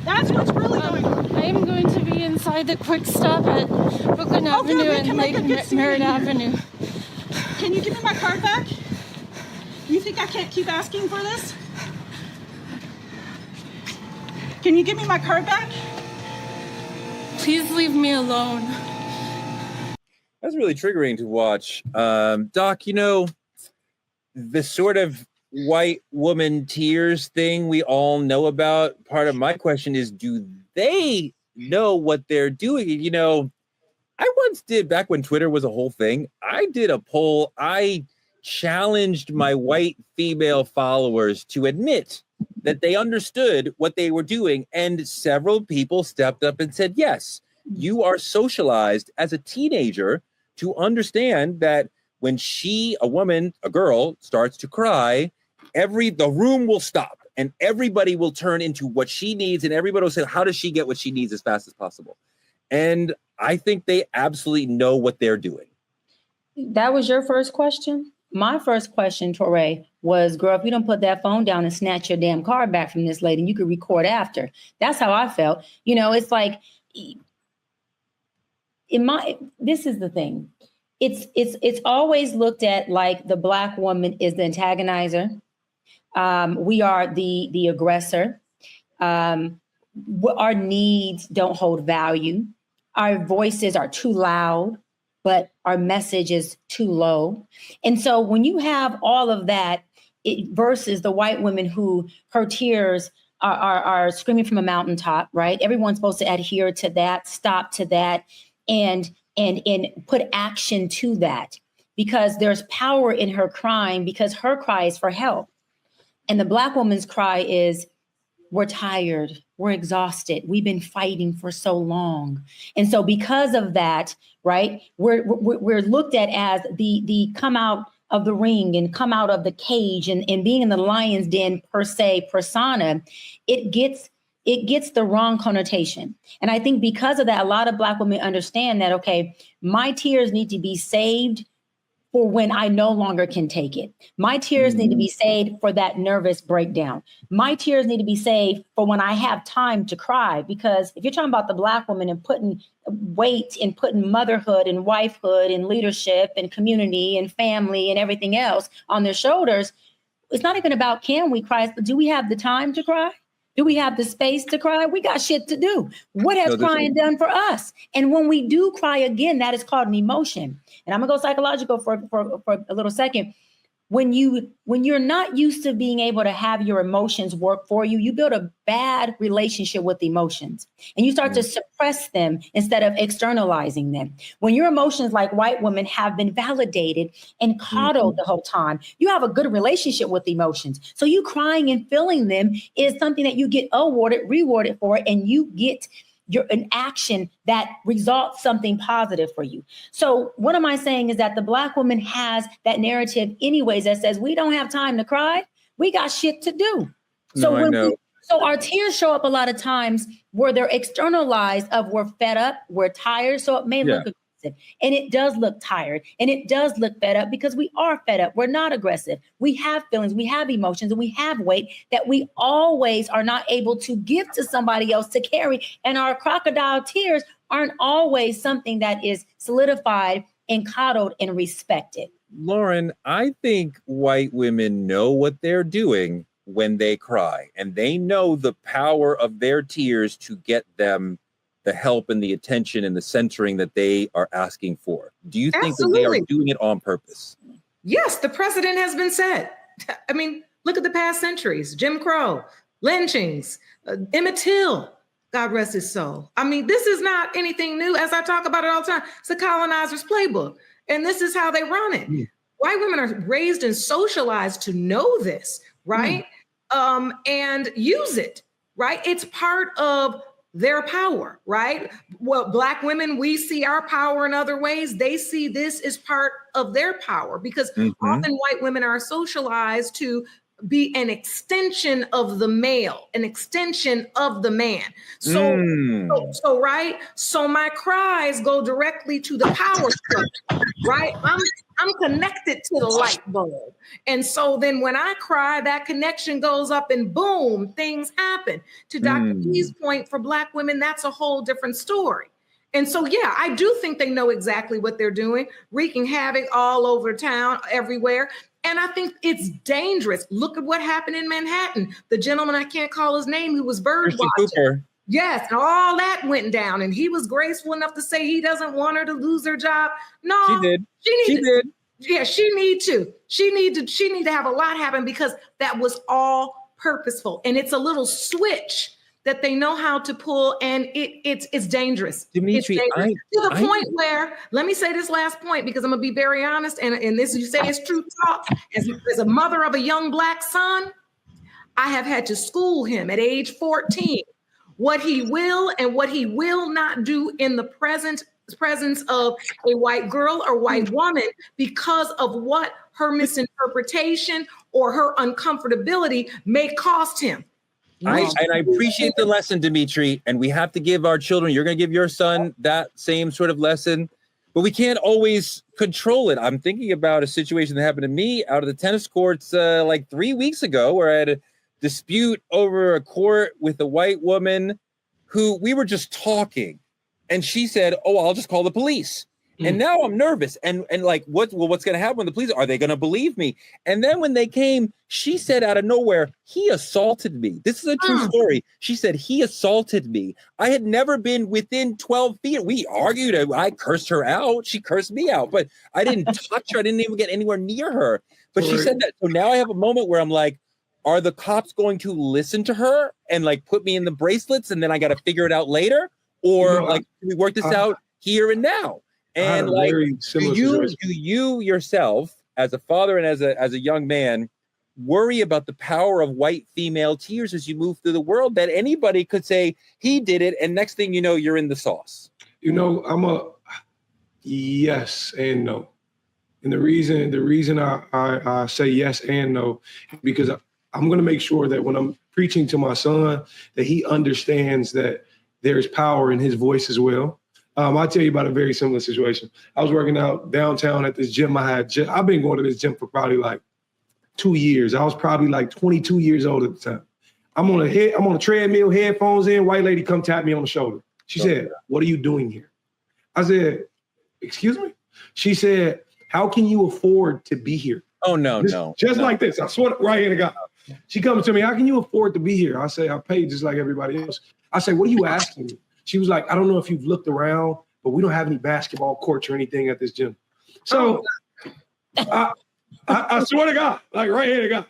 That's what's really going on. I am going to be inside the Quick Stop at Brooklyn Avenue and Merritt Avenue. Can you give me my card back? You think I can't keep asking for this? Can you give me my card back? Please leave me alone. That's really triggering to watch. Doc, the sort of white woman tears thing we all know about. Part of my question is, do they know what they're doing? I once did, back when Twitter was a whole thing, I did a poll. I challenged my white female followers to admit that they understood what they were doing. And several people stepped up and said, yes, you are socialized as a teenager to understand that when a girl starts to cry, the room will stop and everybody will turn into what she needs. And everybody will say, how does she get what she needs as fast as possible? And I think they absolutely know what they're doing. That was your first question? My first question, Torre, was, girl, if you don't put that phone down and snatch your damn card back from this lady, and you could record after. That's how I felt. It's like, this is the thing. it's always looked at like the Black woman is the antagonizer. We are the aggressor. Our needs don't hold value. Our voices are too loud, but our message is too low. And so when you have all of that versus the white women who her tears are screaming from a mountaintop, right? Everyone's supposed to adhere to that, stop to that, and put action to that, because there's power in her crying, because her cry is for help. And the Black woman's cry is, we're tired, we're exhausted, we've been fighting for so long. And so because of that, right, we're looked at as the come out of the ring and come out of the cage and being in the lion's den per se persona. It gets the wrong connotation. And I think because of that, a lot of Black women understand that, okay, my tears need to be saved for when I no longer can take it. My tears need to be saved for that nervous breakdown. My tears need to be saved for when I have time to cry. Because if you're talking about the Black woman and putting weight and putting motherhood and wifehood and leadership and community and family and everything else on their shoulders, it's not even about can we cry, but do we have the time to cry? Do we have the space to cry? We got shit to do. What has crying done for us? And when we do cry again, that is called an emotion. And I'm gonna go psychological for a little second. When you're not used to being able to have your emotions work for you, you build a bad relationship with emotions and you start to suppress them instead of externalizing them. When your emotions, like white women, have been validated and coddled the whole time, you have a good relationship with emotions. So you crying and feeling them is something that you get rewarded for, and you get an action that results something positive for you. So what am I saying is that the Black woman has that narrative anyways that says we don't have time to cry. We got shit to do. So so our tears show up a lot of times where they're externalized of we're fed up, we're tired. So it may look aggressive, and it does look tired, and it does look fed up because we are fed up. We're not aggressive. We have feelings, we have emotions, and we have weight that we always are not able to give to somebody else to carry. And our crocodile tears aren't always something that is solidified and coddled and respected. Lauren, I think white women know what they're doing when they cry, and they know the power of their tears to get them the help and the attention and the centering that they are asking for. Do you think that they are doing it on purpose? Yes, the precedent has been set. I mean, look at the past centuries: Jim Crow, lynchings, Emmett Till, God rest his soul. I mean, this is not anything new. As I talk about it all the time, it's a colonizer's playbook, and this is how they run it. White women are raised and socialized to know this, right? And use it, right? It's part of their power, right? Well, Black women, we see our power in other ways. They see this as part of their power, because often white women are socialized to be an extension of the male, an extension of the man. So right? So my cries go directly to the power structure, right? I'm connected to the light bulb. And so then when I cry, that connection goes up and boom, things happen. To Dr. P's point, for Black women, that's a whole different story. And so, yeah, I do think they know exactly what they're doing, wreaking havoc all over town, everywhere. And I think it's dangerous. Look at what happened in Manhattan. The gentleman, I can't call his name, who was bird watching. Yes, and all that went down. And he was graceful enough to say he doesn't want her to lose her job. No, she did. She did. Yeah, she need to. She need to have a lot happen, because that was all purposeful. And it's a little switch that they know how to pull, and it's dangerous. Dimitri, it's dangerous. To the point where, let me say this last point, because I'm gonna be very honest, and this, you say it's true talk. As a mother of a young Black son, I have had to school him at age 14 what he will and what he will not do in the presence of a white girl or white woman, because of what her misinterpretation or her uncomfortability may cost him. I appreciate the lesson, Dimitri, and we have to give our children, you're going to give your son that same sort of lesson, but we can't always control it. I'm thinking about a situation that happened to me out of the tennis courts like 3 weeks ago, where I had a dispute over a court with a white woman who we were just talking, and she said, "Oh, I'll just call the police." And now I'm nervous and like, what's going to happen when the police, are they going to believe me? And then when they came, she said out of nowhere, he assaulted me. This is a true story. She said, he assaulted me. I had never been within 12 feet. We argued. I cursed her out. She cursed me out, but I didn't touch her. I didn't even get anywhere near her. But she said that. So now I have a moment where I'm like, are the cops going to listen to her and like put me in the bracelets and then I got to figure it out later? Or like, can we work this out here and now? And like, do you yourself, as a father and as a young man, worry about the power of white female tears as you move through the world, that anybody could say he did it, and next thing you know, you're in the sauce? You know, I'm a yes and no, and the reason I say yes and no, because I'm going to make sure that when I'm preaching to my son, that he understands that there's power in his voice as well. I'll tell you about a very similar situation. I was working out downtown at this gym. I've been going to this gym for probably like 2 years. I was probably like 22 years old at the time. I'm on a treadmill, headphones in, white lady come tap me on the shoulder. She said, "What are you doing here?" I said, "Excuse me?" She said, "How can you afford to be here?" Oh, no. Like this. I swear, right here to God. She comes to me, "How can you afford to be here?" I say, "I pay just like everybody else." I say, "What are you asking me?" She was like, "I don't know if you've looked around, but we don't have any basketball courts or anything at this gym." So I swear to God, like right here to God,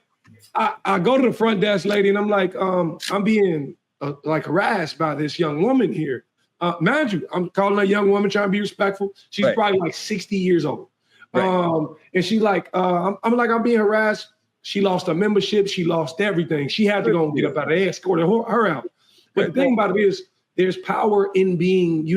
I go to the front desk lady and I'm like, I'm being like harassed by this young woman here. Mind you, I'm calling a young woman, trying to be respectful. She's probably like 60 years old. And she's like, I'm being harassed. She lost her membership. She lost everything. She had to go and get up out of there, escorted her out. But the thing about it is, there's power in being,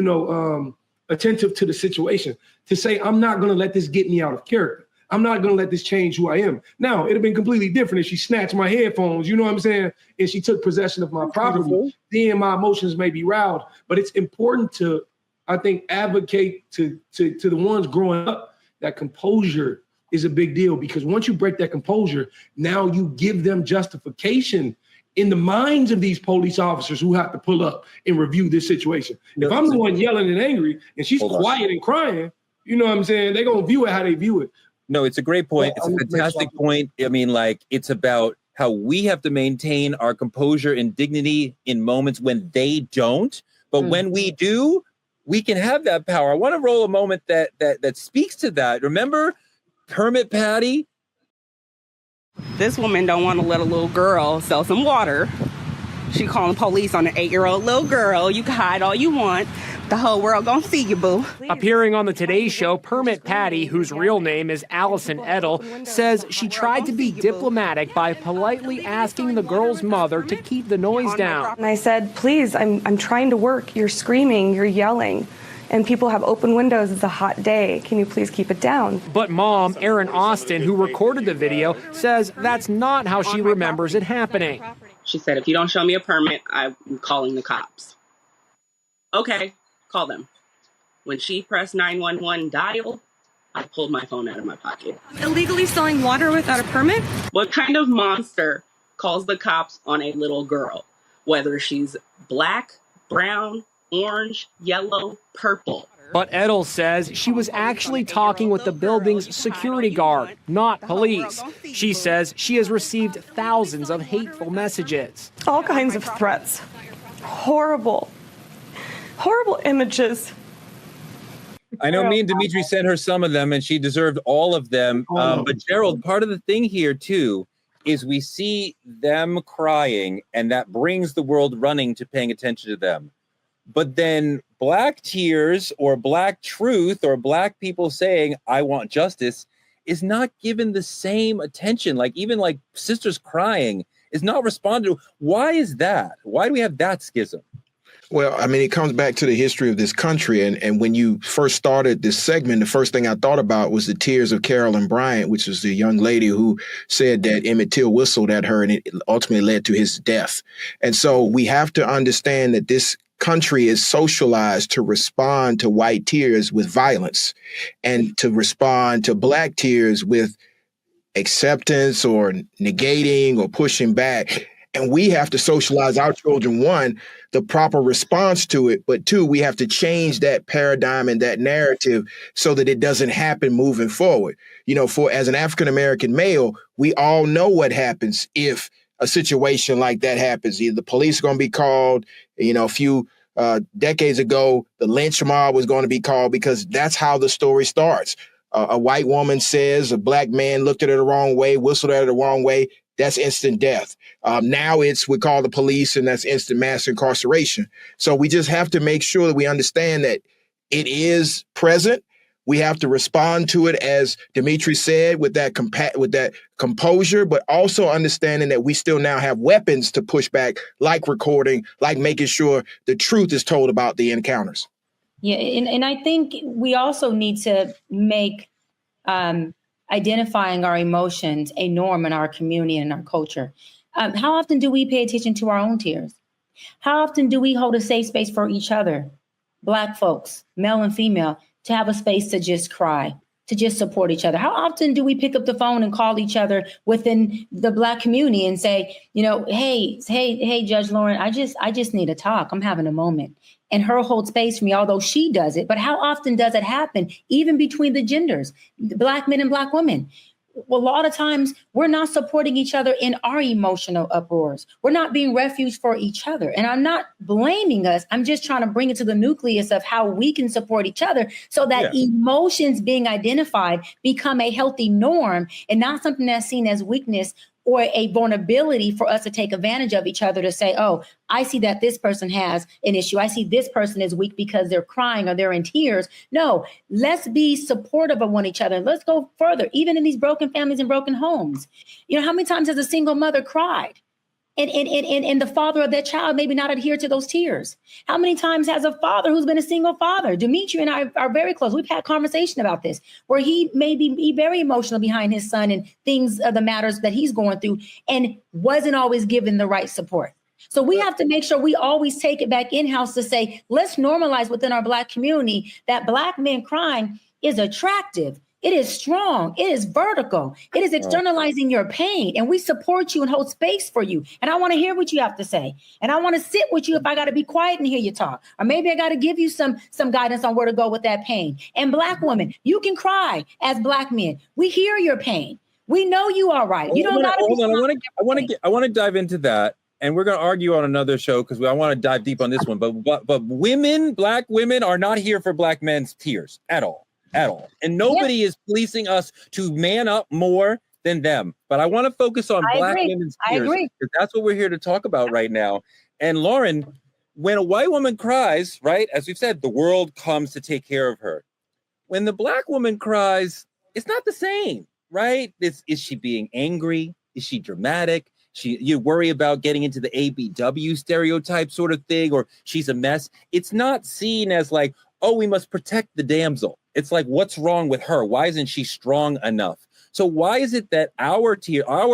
attentive to the situation, to say, I'm not going to let this get me out of character. I'm not going to let this change who I am. Now, it'd have been completely different if she snatched my headphones, you know what I'm saying? And she took possession of my property. Then my emotions may be riled. But it's important to, I think, advocate to the ones growing up that composure is a big deal, because once you break that composure, now you give them justification in the minds of these police officers who have to pull up and review this situation. If I'm the one yelling and angry and she's quiet and crying, you know what I'm saying? They're going to view it how they view it. No, it's a great point. It's a fantastic point. I mean, like, it's about how we have to maintain our composure and dignity in moments when they don't. But when we do, we can have that power. I want to roll a moment that speaks to that. Remember Permit Patty? This woman don't want to let a little girl sell some water. She calling the police on an 8-year-old little girl. You can hide all you want. The whole world gonna see you, boo. Appearing on the Today Show, Permit Patty, whose real name is Allison Edel, says she tried to be diplomatic by politely asking the girl's mother to keep the noise down. And I said, please, I'm trying to work. You're screaming, you're yelling. And people have open windows. It's a hot day. Can you please keep it down? But mom, Erin Austin, who recorded the video, says that's not how she remembers it happening. She said, if you don't show me a permit, I'm calling the cops. Okay, call them. When she pressed 911 dial, I pulled my phone out of my pocket. Illegally selling water without a permit? What kind of monster calls the cops on a little girl? Whether she's black, brown, orange, yellow, purple. But Edel says she was actually talking with the building's security guard, not police. She says she has received thousands of hateful messages. All kinds of threats. Horrible images. I know me and Dimitri sent her some of them and she deserved all of them. But Gerald, part of the thing here too is we see them crying and that brings the world running to paying attention to them. But then black tears or black truth or black people saying, I want justice is not given the same attention. Like even like sisters crying is not responded to. Why is that? Why do we have that schism? Well, I mean, it comes back to the history of this country. And when you first started this segment, the first thing I thought about was the tears of Carolyn Bryant, which was the young lady who said that Emmett Till whistled at her and it ultimately led to his death. And so we have to understand that this country is socialized to respond to white tears with violence and to respond to black tears with acceptance or negating or pushing back. And we have to socialize our children, one, the proper response to it, but two, we have to change that paradigm and that narrative so that it doesn't happen moving forward. You know, for as an African-American male, we all know what happens if a situation like that happens. Either the police are going to be called, you know, a few decades ago, the lynch mob was going to be called because that's how the story starts. A white woman says a black man looked at her the wrong way, whistled at her the wrong way. That's instant death. Now we call the police and that's instant mass incarceration. So we just have to make sure that we understand that it is present. We have to respond to it, as Dimitri said, with that composure, but also understanding that we still now have weapons to push back, like recording, like making sure the truth is told about the encounters. Yeah, and I think we also need to make identifying our emotions a norm in our community and our culture. How often do we pay attention to our own tears? How often do we hold a safe space for each other, Black folks, male and female, to have a space to just cry, to just support each other? How often do we pick up the phone and call each other within the Black community and say, you know, hey, Judge Lauren, I just need to talk. I'm having a moment. And her hold space for me, although she does it. But how often does it happen, even between the genders, Black men and Black women? Well, a lot of times we're not supporting each other in our emotional uproars. We're not being refuge for each other. And I'm not blaming us. I'm just trying to bring it to the nucleus of how we can support each other so that emotions being identified become a healthy norm and not something that's seen as weakness or a vulnerability for us to take advantage of each other to say, oh, I see that this person has an issue. I see this person is weak because they're crying or they're in tears. No, let's be supportive of one each other. Let's go further, even in these broken families and broken homes. You know, how many times has a single mother cried? And the father of that child maybe not adhere to those tears? How many times has a father who's been a single father? Dimitri and I are very close. We've had conversation about this, where he may be very emotional behind his son and things of the matters that he's going through and wasn't always given the right support. So we have to make sure we always take it back in-house to say, let's normalize within our Black community that Black men crying is attractive. It is strong. It is vertical. It is externalizing your pain. And we support you and hold space for you. And I want to hear what you have to say. And I want to sit with you if I got to be quiet and hear you talk. Or maybe I got to give you some guidance on where to go with that pain. And Black women, you can cry as Black men. We hear your pain. We know you are right. You don't got to hold on. I want to dive into that. And we're going to argue on another show because I want to dive deep on this one. But women, Black women are not here for Black men's tears at all. And nobody is policing us to man up more than them. But I want to focus on Black women's tears because that's what we're here to talk about right now. And Lauren, when a white woman cries, right, as we've said, the world comes to take care of her. When the Black woman cries, it's not the same, right? Is she being angry? Is she dramatic? You worry about getting into the ABW stereotype sort of thing, or she's a mess. It's not seen as like, oh, we must protect the damsel. It's like, what's wrong with her? Why isn't she strong enough? So why is it that our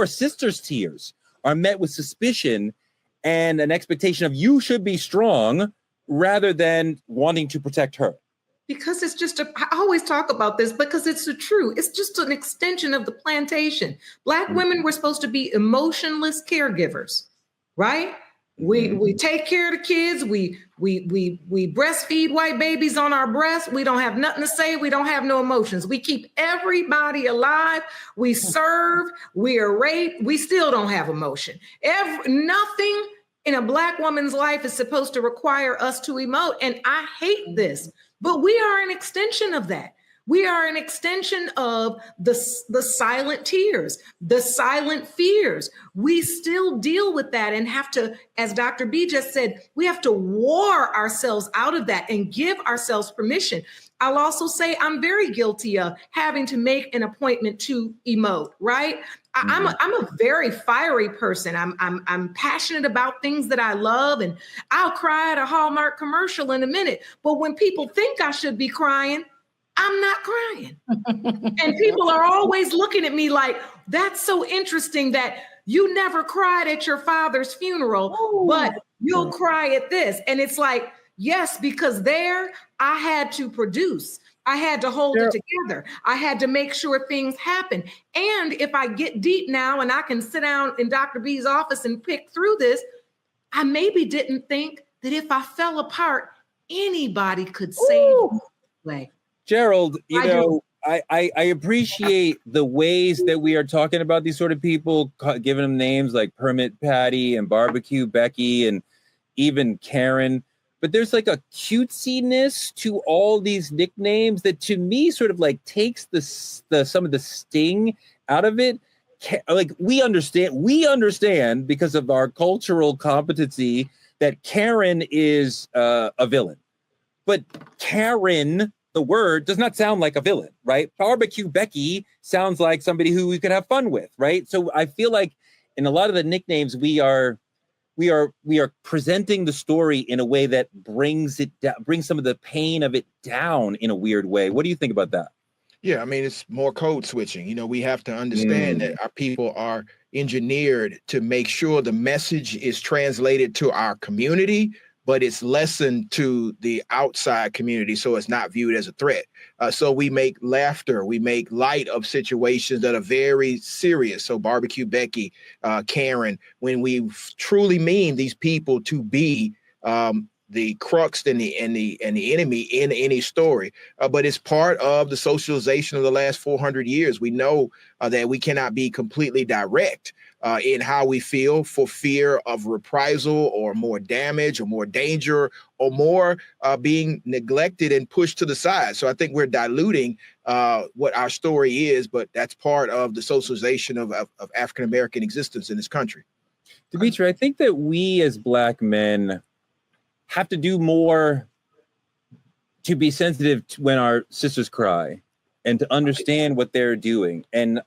sisters' tears are met with suspicion and an expectation of you should be strong rather than wanting to protect her? Because it's just I always talk about this because it's the truth. It's just an extension of the plantation. Black women were supposed to be emotionless caregivers, right? We take care of the kids. We breastfeed white babies on our breasts. We don't have nothing to say. We don't have no emotions. We keep everybody alive. We serve. We are raped. We still don't have emotion. Nothing in a Black woman's life is supposed to require us to emote. And I hate this, but we are an extension of that. We are an extension of the silent tears, the silent fears. We still deal with that and have to, as Dr. B just said, we have to war ourselves out of that and give ourselves permission. I'll also say I'm very guilty of having to make an appointment to emote, right? I'm a very fiery person. I'm passionate about things that I love, and I'll cry at a Hallmark commercial in a minute. But when people think I should be crying, I'm not crying. And people are always looking at me like, that's so interesting that you never cried at your father's funeral, but you'll cry at this. And it's like, yes, because there I had to produce. I had to hold it together. I had to make sure things happen. And if I get deep now and I can sit down in Dr. B's office and pick through this, I maybe didn't think that if I fell apart, anybody could save me. Way. Gerald, I appreciate the ways that we are talking about these sort of people, giving them names like Permit Patty and Barbecue Becky and even Karen. But there's like a cutesiness to all these nicknames that to me sort of like takes the some of the sting out of it. Like we understand because of our cultural competency that Karen is a villain. But Karen, the word, does not sound like a villain, right? Barbecue Becky sounds like somebody who we could have fun with, right? So I feel like in a lot of the nicknames, we are presenting the story in a way that brings some of the pain of it down in a weird way. What do you think about that? Yeah, I mean, it's more code switching. You know, we have to understand that our people are engineered to make sure the message is translated to our community, but it's lessened to the outside community, so it's not viewed as a threat. So we make laughter, we make light of situations that are very serious. So Barbecue Becky, Karen, when we truly mean these people to be the crux and the enemy in any story, but it's part of the socialization of the last 400 years. We know that we cannot be completely direct in how we feel for fear of reprisal or more damage or more danger or more being neglected and pushed to the side. So I think we're diluting what our story is, but that's part of the socialization of African-American existence in this country. Dimitri, I think that we as Black men have to do more to be sensitive to when our sisters cry and to understand what they're doing. And,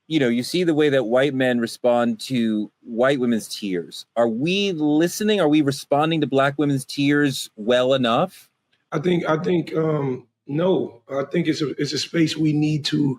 you see the way that white men respond to white women's tears. Are we listening? Are we responding to Black women's tears well enough? I think no. I think it's a space we need to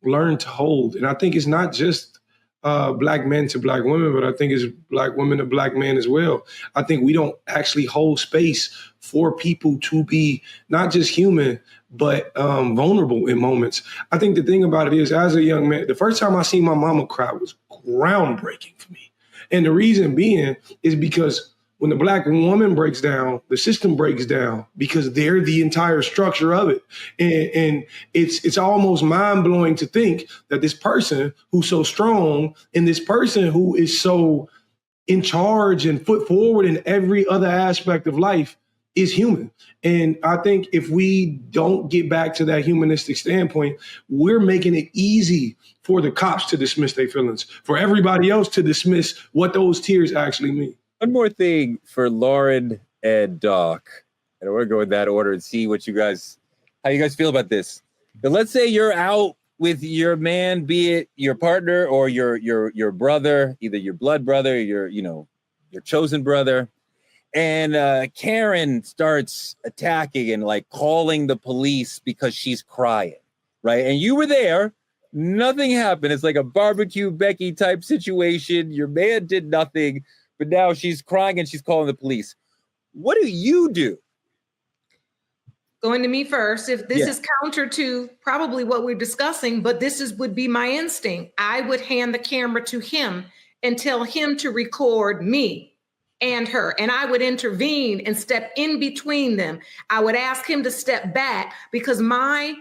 learn to hold. And I think it's not just Black men to Black women, but I think it's Black women to Black men as well. I think we don't actually hold space for people to be not just human, but vulnerable in moments. I think the thing about it is, as a young man, the first time I seen my mama cry was groundbreaking for me. And the reason being is because when the Black woman breaks down, the system breaks down because they're the entire structure of it. And it's almost mind-blowing to think that this person who's so strong and this person who is so in charge and put forward in every other aspect of life is human. And I think if we don't get back to that humanistic standpoint, we're making it easy for the cops to dismiss their feelings, for everybody else to dismiss what those tears actually mean. One more thing for Lauren and Doc, and we're going to go in that order and see how you guys feel about this. But let's say you're out with your man, be it your partner or your brother, either your blood brother, your chosen brother, and Karen starts attacking and like calling the police because she's crying, right? And you were there. Nothing happened. It's like a Barbecue Becky type situation. Your man did nothing. But now she's crying and she's calling the police. What do you do? Going to me first. If this is counter to probably what we're discussing, but would be my instinct. I would hand the camera to him and tell him to record me and her. And I would intervene and step in between them. I would ask him to step back because my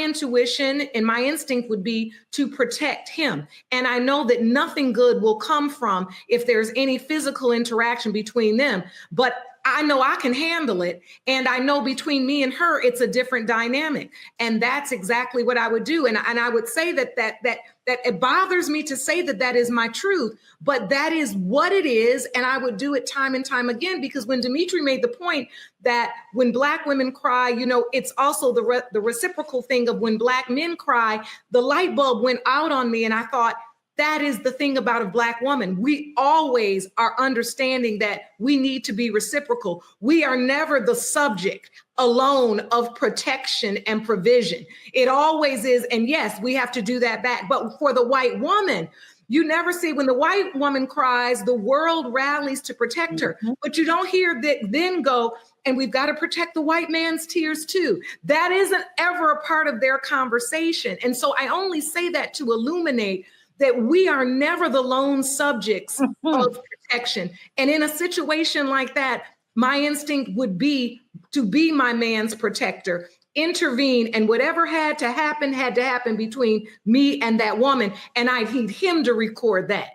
intuition and my instinct would be to protect him. And I know that nothing good will come from if there's any physical interaction between them, but I know I can handle it. And I know between me and her, it's a different dynamic. And that's exactly what I would do. And I would say that it bothers me to say that is my truth, but that is what it is. And I would do it time and time again, because when Dimitri made the point that when Black women cry, it's also the reciprocal thing of when Black men cry, the light bulb went out on me. And I thought, that is the thing about a Black woman. We always are understanding that we need to be reciprocal. We are never the subject alone of protection and provision. It always is. And yes, we have to do that back. But for the white woman, You never see when the white woman cries, the world rallies to protect her, but you don't hear that then go, and we've got to protect the white man's tears too. That isn't ever a part of their conversation. And so I only say that to illuminate that we are never the lone subjects of protection. And in a situation like that, my instinct would be to be my man's protector, intervene, and whatever had to happen between me and that woman. And I need him to record that.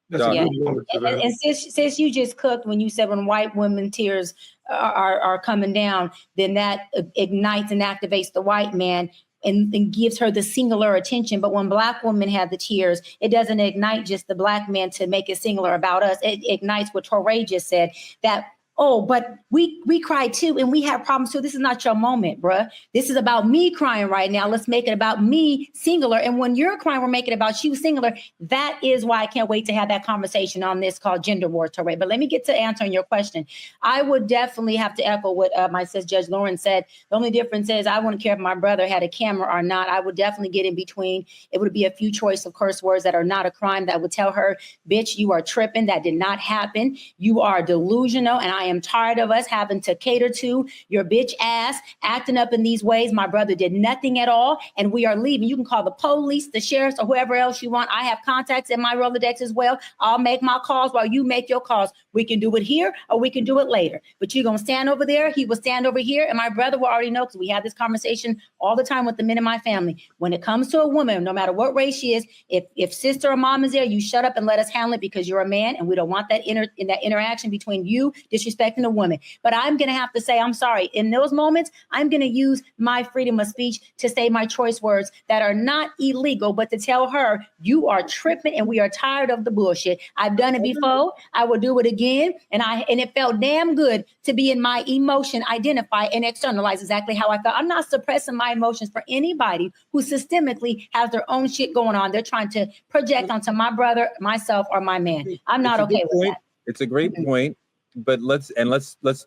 Yeah. And since you just cooked when you said when white women tears are coming down, then that ignites and activates the white man and gives her the singular attention. But when Black women have the tears, it doesn't ignite just the Black man to make it singular about us. It ignites what Torre just said, that, oh, but we cry too, and we have problems too. This is not your moment, bruh. This is about me crying right now. Let's make it about me singular. And when you're crying, we're making it about you singular. That is why I can't wait to have that conversation on this called Gender War, Torre. But let me get to answering your question. I would definitely have to echo what my sis Judge Lauren said. The only difference is I wouldn't care if my brother had a camera or not. I would definitely get in between. It would be a few choice of curse words that are not a crime that would tell her, bitch, you are tripping. That did not happen. You are delusional, and I am tired of us having to cater to your bitch ass acting up in these ways. My brother did nothing at all, and we are leaving. You can call the police, the sheriffs, or whoever else you want. I have contacts in my Rolodex as well. I'll make my calls while you make your calls. We can do it here or we can do it later. But you're going to stand over there. He will stand over here. And my brother will already know, because we have this conversation all the time with the men in my family. When it comes to a woman, no matter what race she is, if sister or mom is there, you shut up and let us handle it, because you're a man and we don't want that interaction between you disrespecting a woman. But I'm going to have to say, I'm sorry. In those moments, I'm going to use my freedom of speech to say my choice words that are not illegal, but to tell her, you are tripping and we are tired of the bullshit. I've done it before. I will do it again. And it felt damn good to be in my emotion, identify and externalize exactly how I felt. I'm not suppressing my emotions for anybody who systemically has their own shit going on. They're trying to project onto my brother, myself, or my man. I'm not okay with that. It's a great point. But let's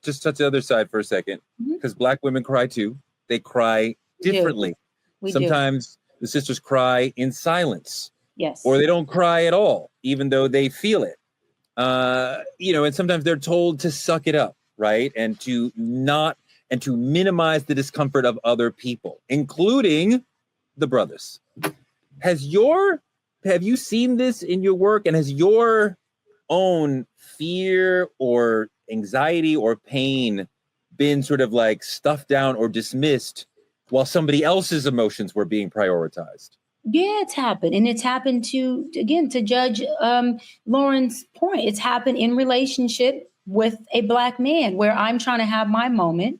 just touch the other side for a second, because Black women cry too. They cry differently. Sometimes the sisters cry in silence, or they don't cry at all, even though they feel it. And sometimes they're told to suck it up, right, and to minimize the discomfort of other people, including the brothers. Have you seen this in your work, and has your own fear or anxiety or pain been sort of like stuffed down or dismissed while somebody else's emotions were being prioritized? Yeah, it's happened. And it's happened to Judge Lauren's point. It's happened in relationship with a Black man where I'm trying to have my moment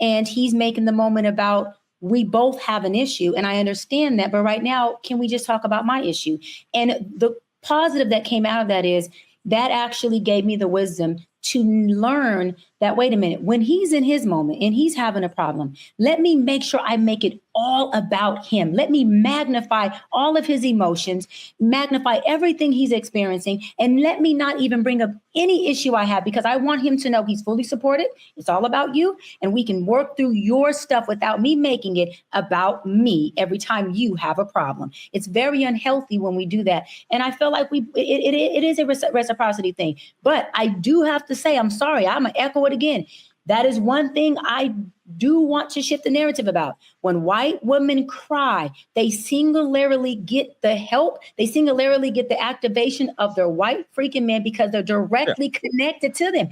and he's making the moment about we both have an issue. And I understand that. But right now, can we just talk about my issue? And the positive that came out of that is that actually gave me the wisdom to learn that, wait a minute, when he's in his moment and he's having a problem, let me make sure I make it all about him. Let me magnify all of his emotions, magnify everything he's experiencing, and let me not even bring up any issue I have, because I want him to know he's fully supported. It's all about you, and we can work through your stuff without me making it about me every time you have a problem. It's very unhealthy when we do that. And I feel like it is a reciprocity thing. But I do have to say, I'm sorry, I'm going to echo it again. That is one thing I do want to shift the narrative about. When white women cry, they singularly get the help. They singularly get the activation of their white freaking man, because they're directly connected to them.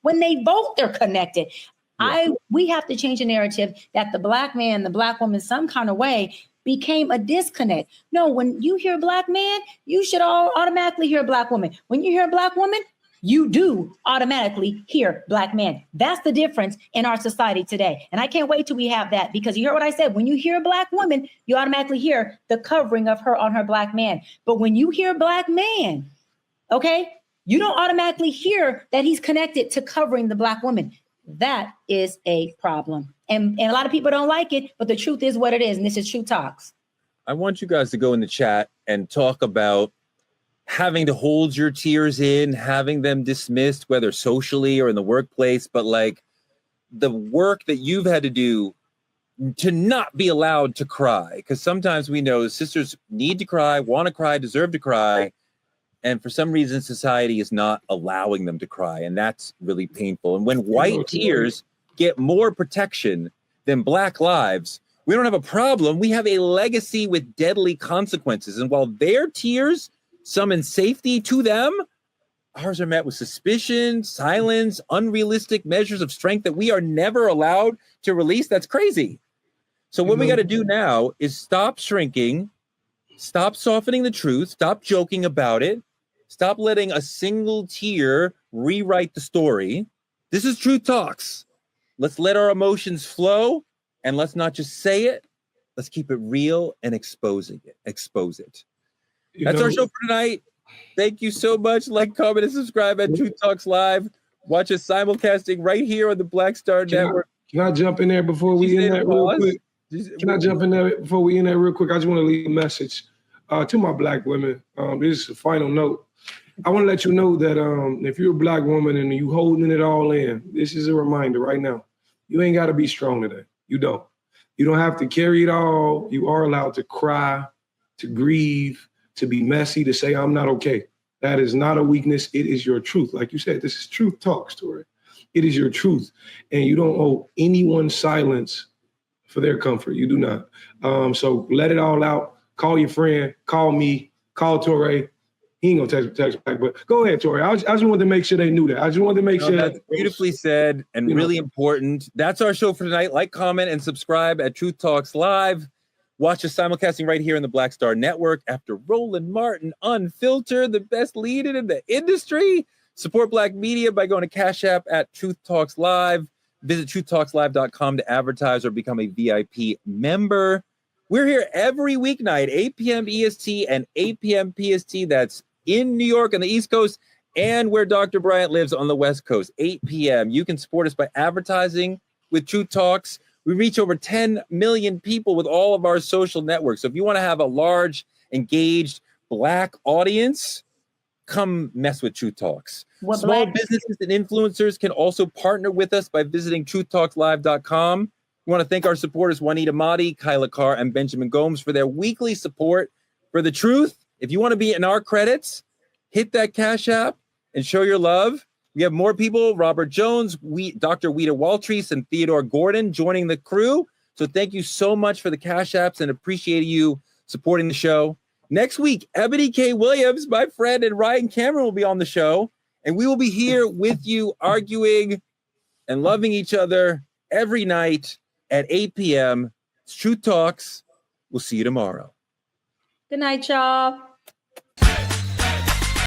When they vote, they're connected. We have to change the narrative that the Black man, the Black woman, some kind of way became a disconnect. No, when you hear Black man, you should automatically hear Black woman. When you hear Black woman, you do automatically hear Black man. That's the difference in our society today. And I can't wait till we have that, because you heard what I said. When you hear Black woman, you automatically hear the covering of her on her Black man. But when you hear Black man, okay, you don't automatically hear that he's connected to covering the Black woman. That is a problem. And a lot of people don't like it, but the truth is what it is. And this is True Talks. I want you guys to go in the chat and talk about having to hold your tears in, having them dismissed, whether socially or in the workplace, but like the work that you've had to do to not be allowed to cry, because sometimes we know sisters need to cry, want to cry, deserve to cry, and for some reason society is not allowing them to cry, and that's really painful. And when white tears get more protection than black lives, we don't have a problem. We have a legacy with deadly consequences, and while their tears summon safety to them, ours are met with suspicion, silence, unrealistic measures of strength that we are never allowed to release. That's crazy. So what we got to do now is stop shrinking, stop softening the truth, stop joking about it, stop letting a single tear rewrite the story. This is Truth Talks. Let's let our emotions flow, and let's not just say it. Let's keep it real and expose it. That's our show for tonight. Thank you so much. Like, comment, and subscribe at Truth Talks Live. Watch us simulcasting right here on the Black Star Network. Can I jump in there before we end that real quick? Can I jump in there before we end that real quick? I just want to leave a message to my black women. This is a final note. I want to let you know that if you're a black woman and you holding it all in, this is a reminder right now. You ain't got to be strong today. You don't. You don't have to carry it all. You are allowed to cry, to grieve, to be messy, to say, I'm not okay. That is not a weakness. It is your truth. Like you said, this is Truth Talk story. It is your truth. And you don't owe anyone silence for their comfort. You do not. So let it all out. Call your friend. Call me. Call Torre. He ain't gonna text back, but go ahead, Torre. I just wanted to make sure they knew that. I just wanted to make sure that's beautifully said and really important. That's our show for tonight. Like, comment, and subscribe at Truth Talks Live. Watch us simulcasting right here in the Black Star Network after Roland Martin Unfiltered, the best lead-in in the industry. Support Black media by going to Cash App at Truth Talks Live. Visit truthtalkslive.com to advertise or become a VIP member. We're here every weeknight, 8 p.m. EST and 8 p.m. PST. That's in New York on the East Coast and where Dr. Bryant lives on the West Coast, 8 p.m. You can support us by advertising with Truth Talks. We reach over 10 million people with all of our social networks. So if you want to have a large, engaged Black audience, come mess with Truth Talks. Small businesses and influencers can also partner with us by visiting truthtalkslive.com. We want to thank our supporters, Juanita Madi, Kyla Carr, and Benjamin Gomes, for their weekly support for the truth. If you want to be in our credits, hit that Cash App and show your love. We have more people, Robert Jones, Dr. Weta Waltreese, and Theodore Gordon joining the crew. So thank you so much for the Cash Apps and appreciate you supporting the show. Next week, Ebony K. Williams, my friend, and Ryan Cameron will be on the show. And we will be here with you arguing and loving each other every night at 8 p.m. It's Truth Talks. We'll see you tomorrow. Good night, y'all.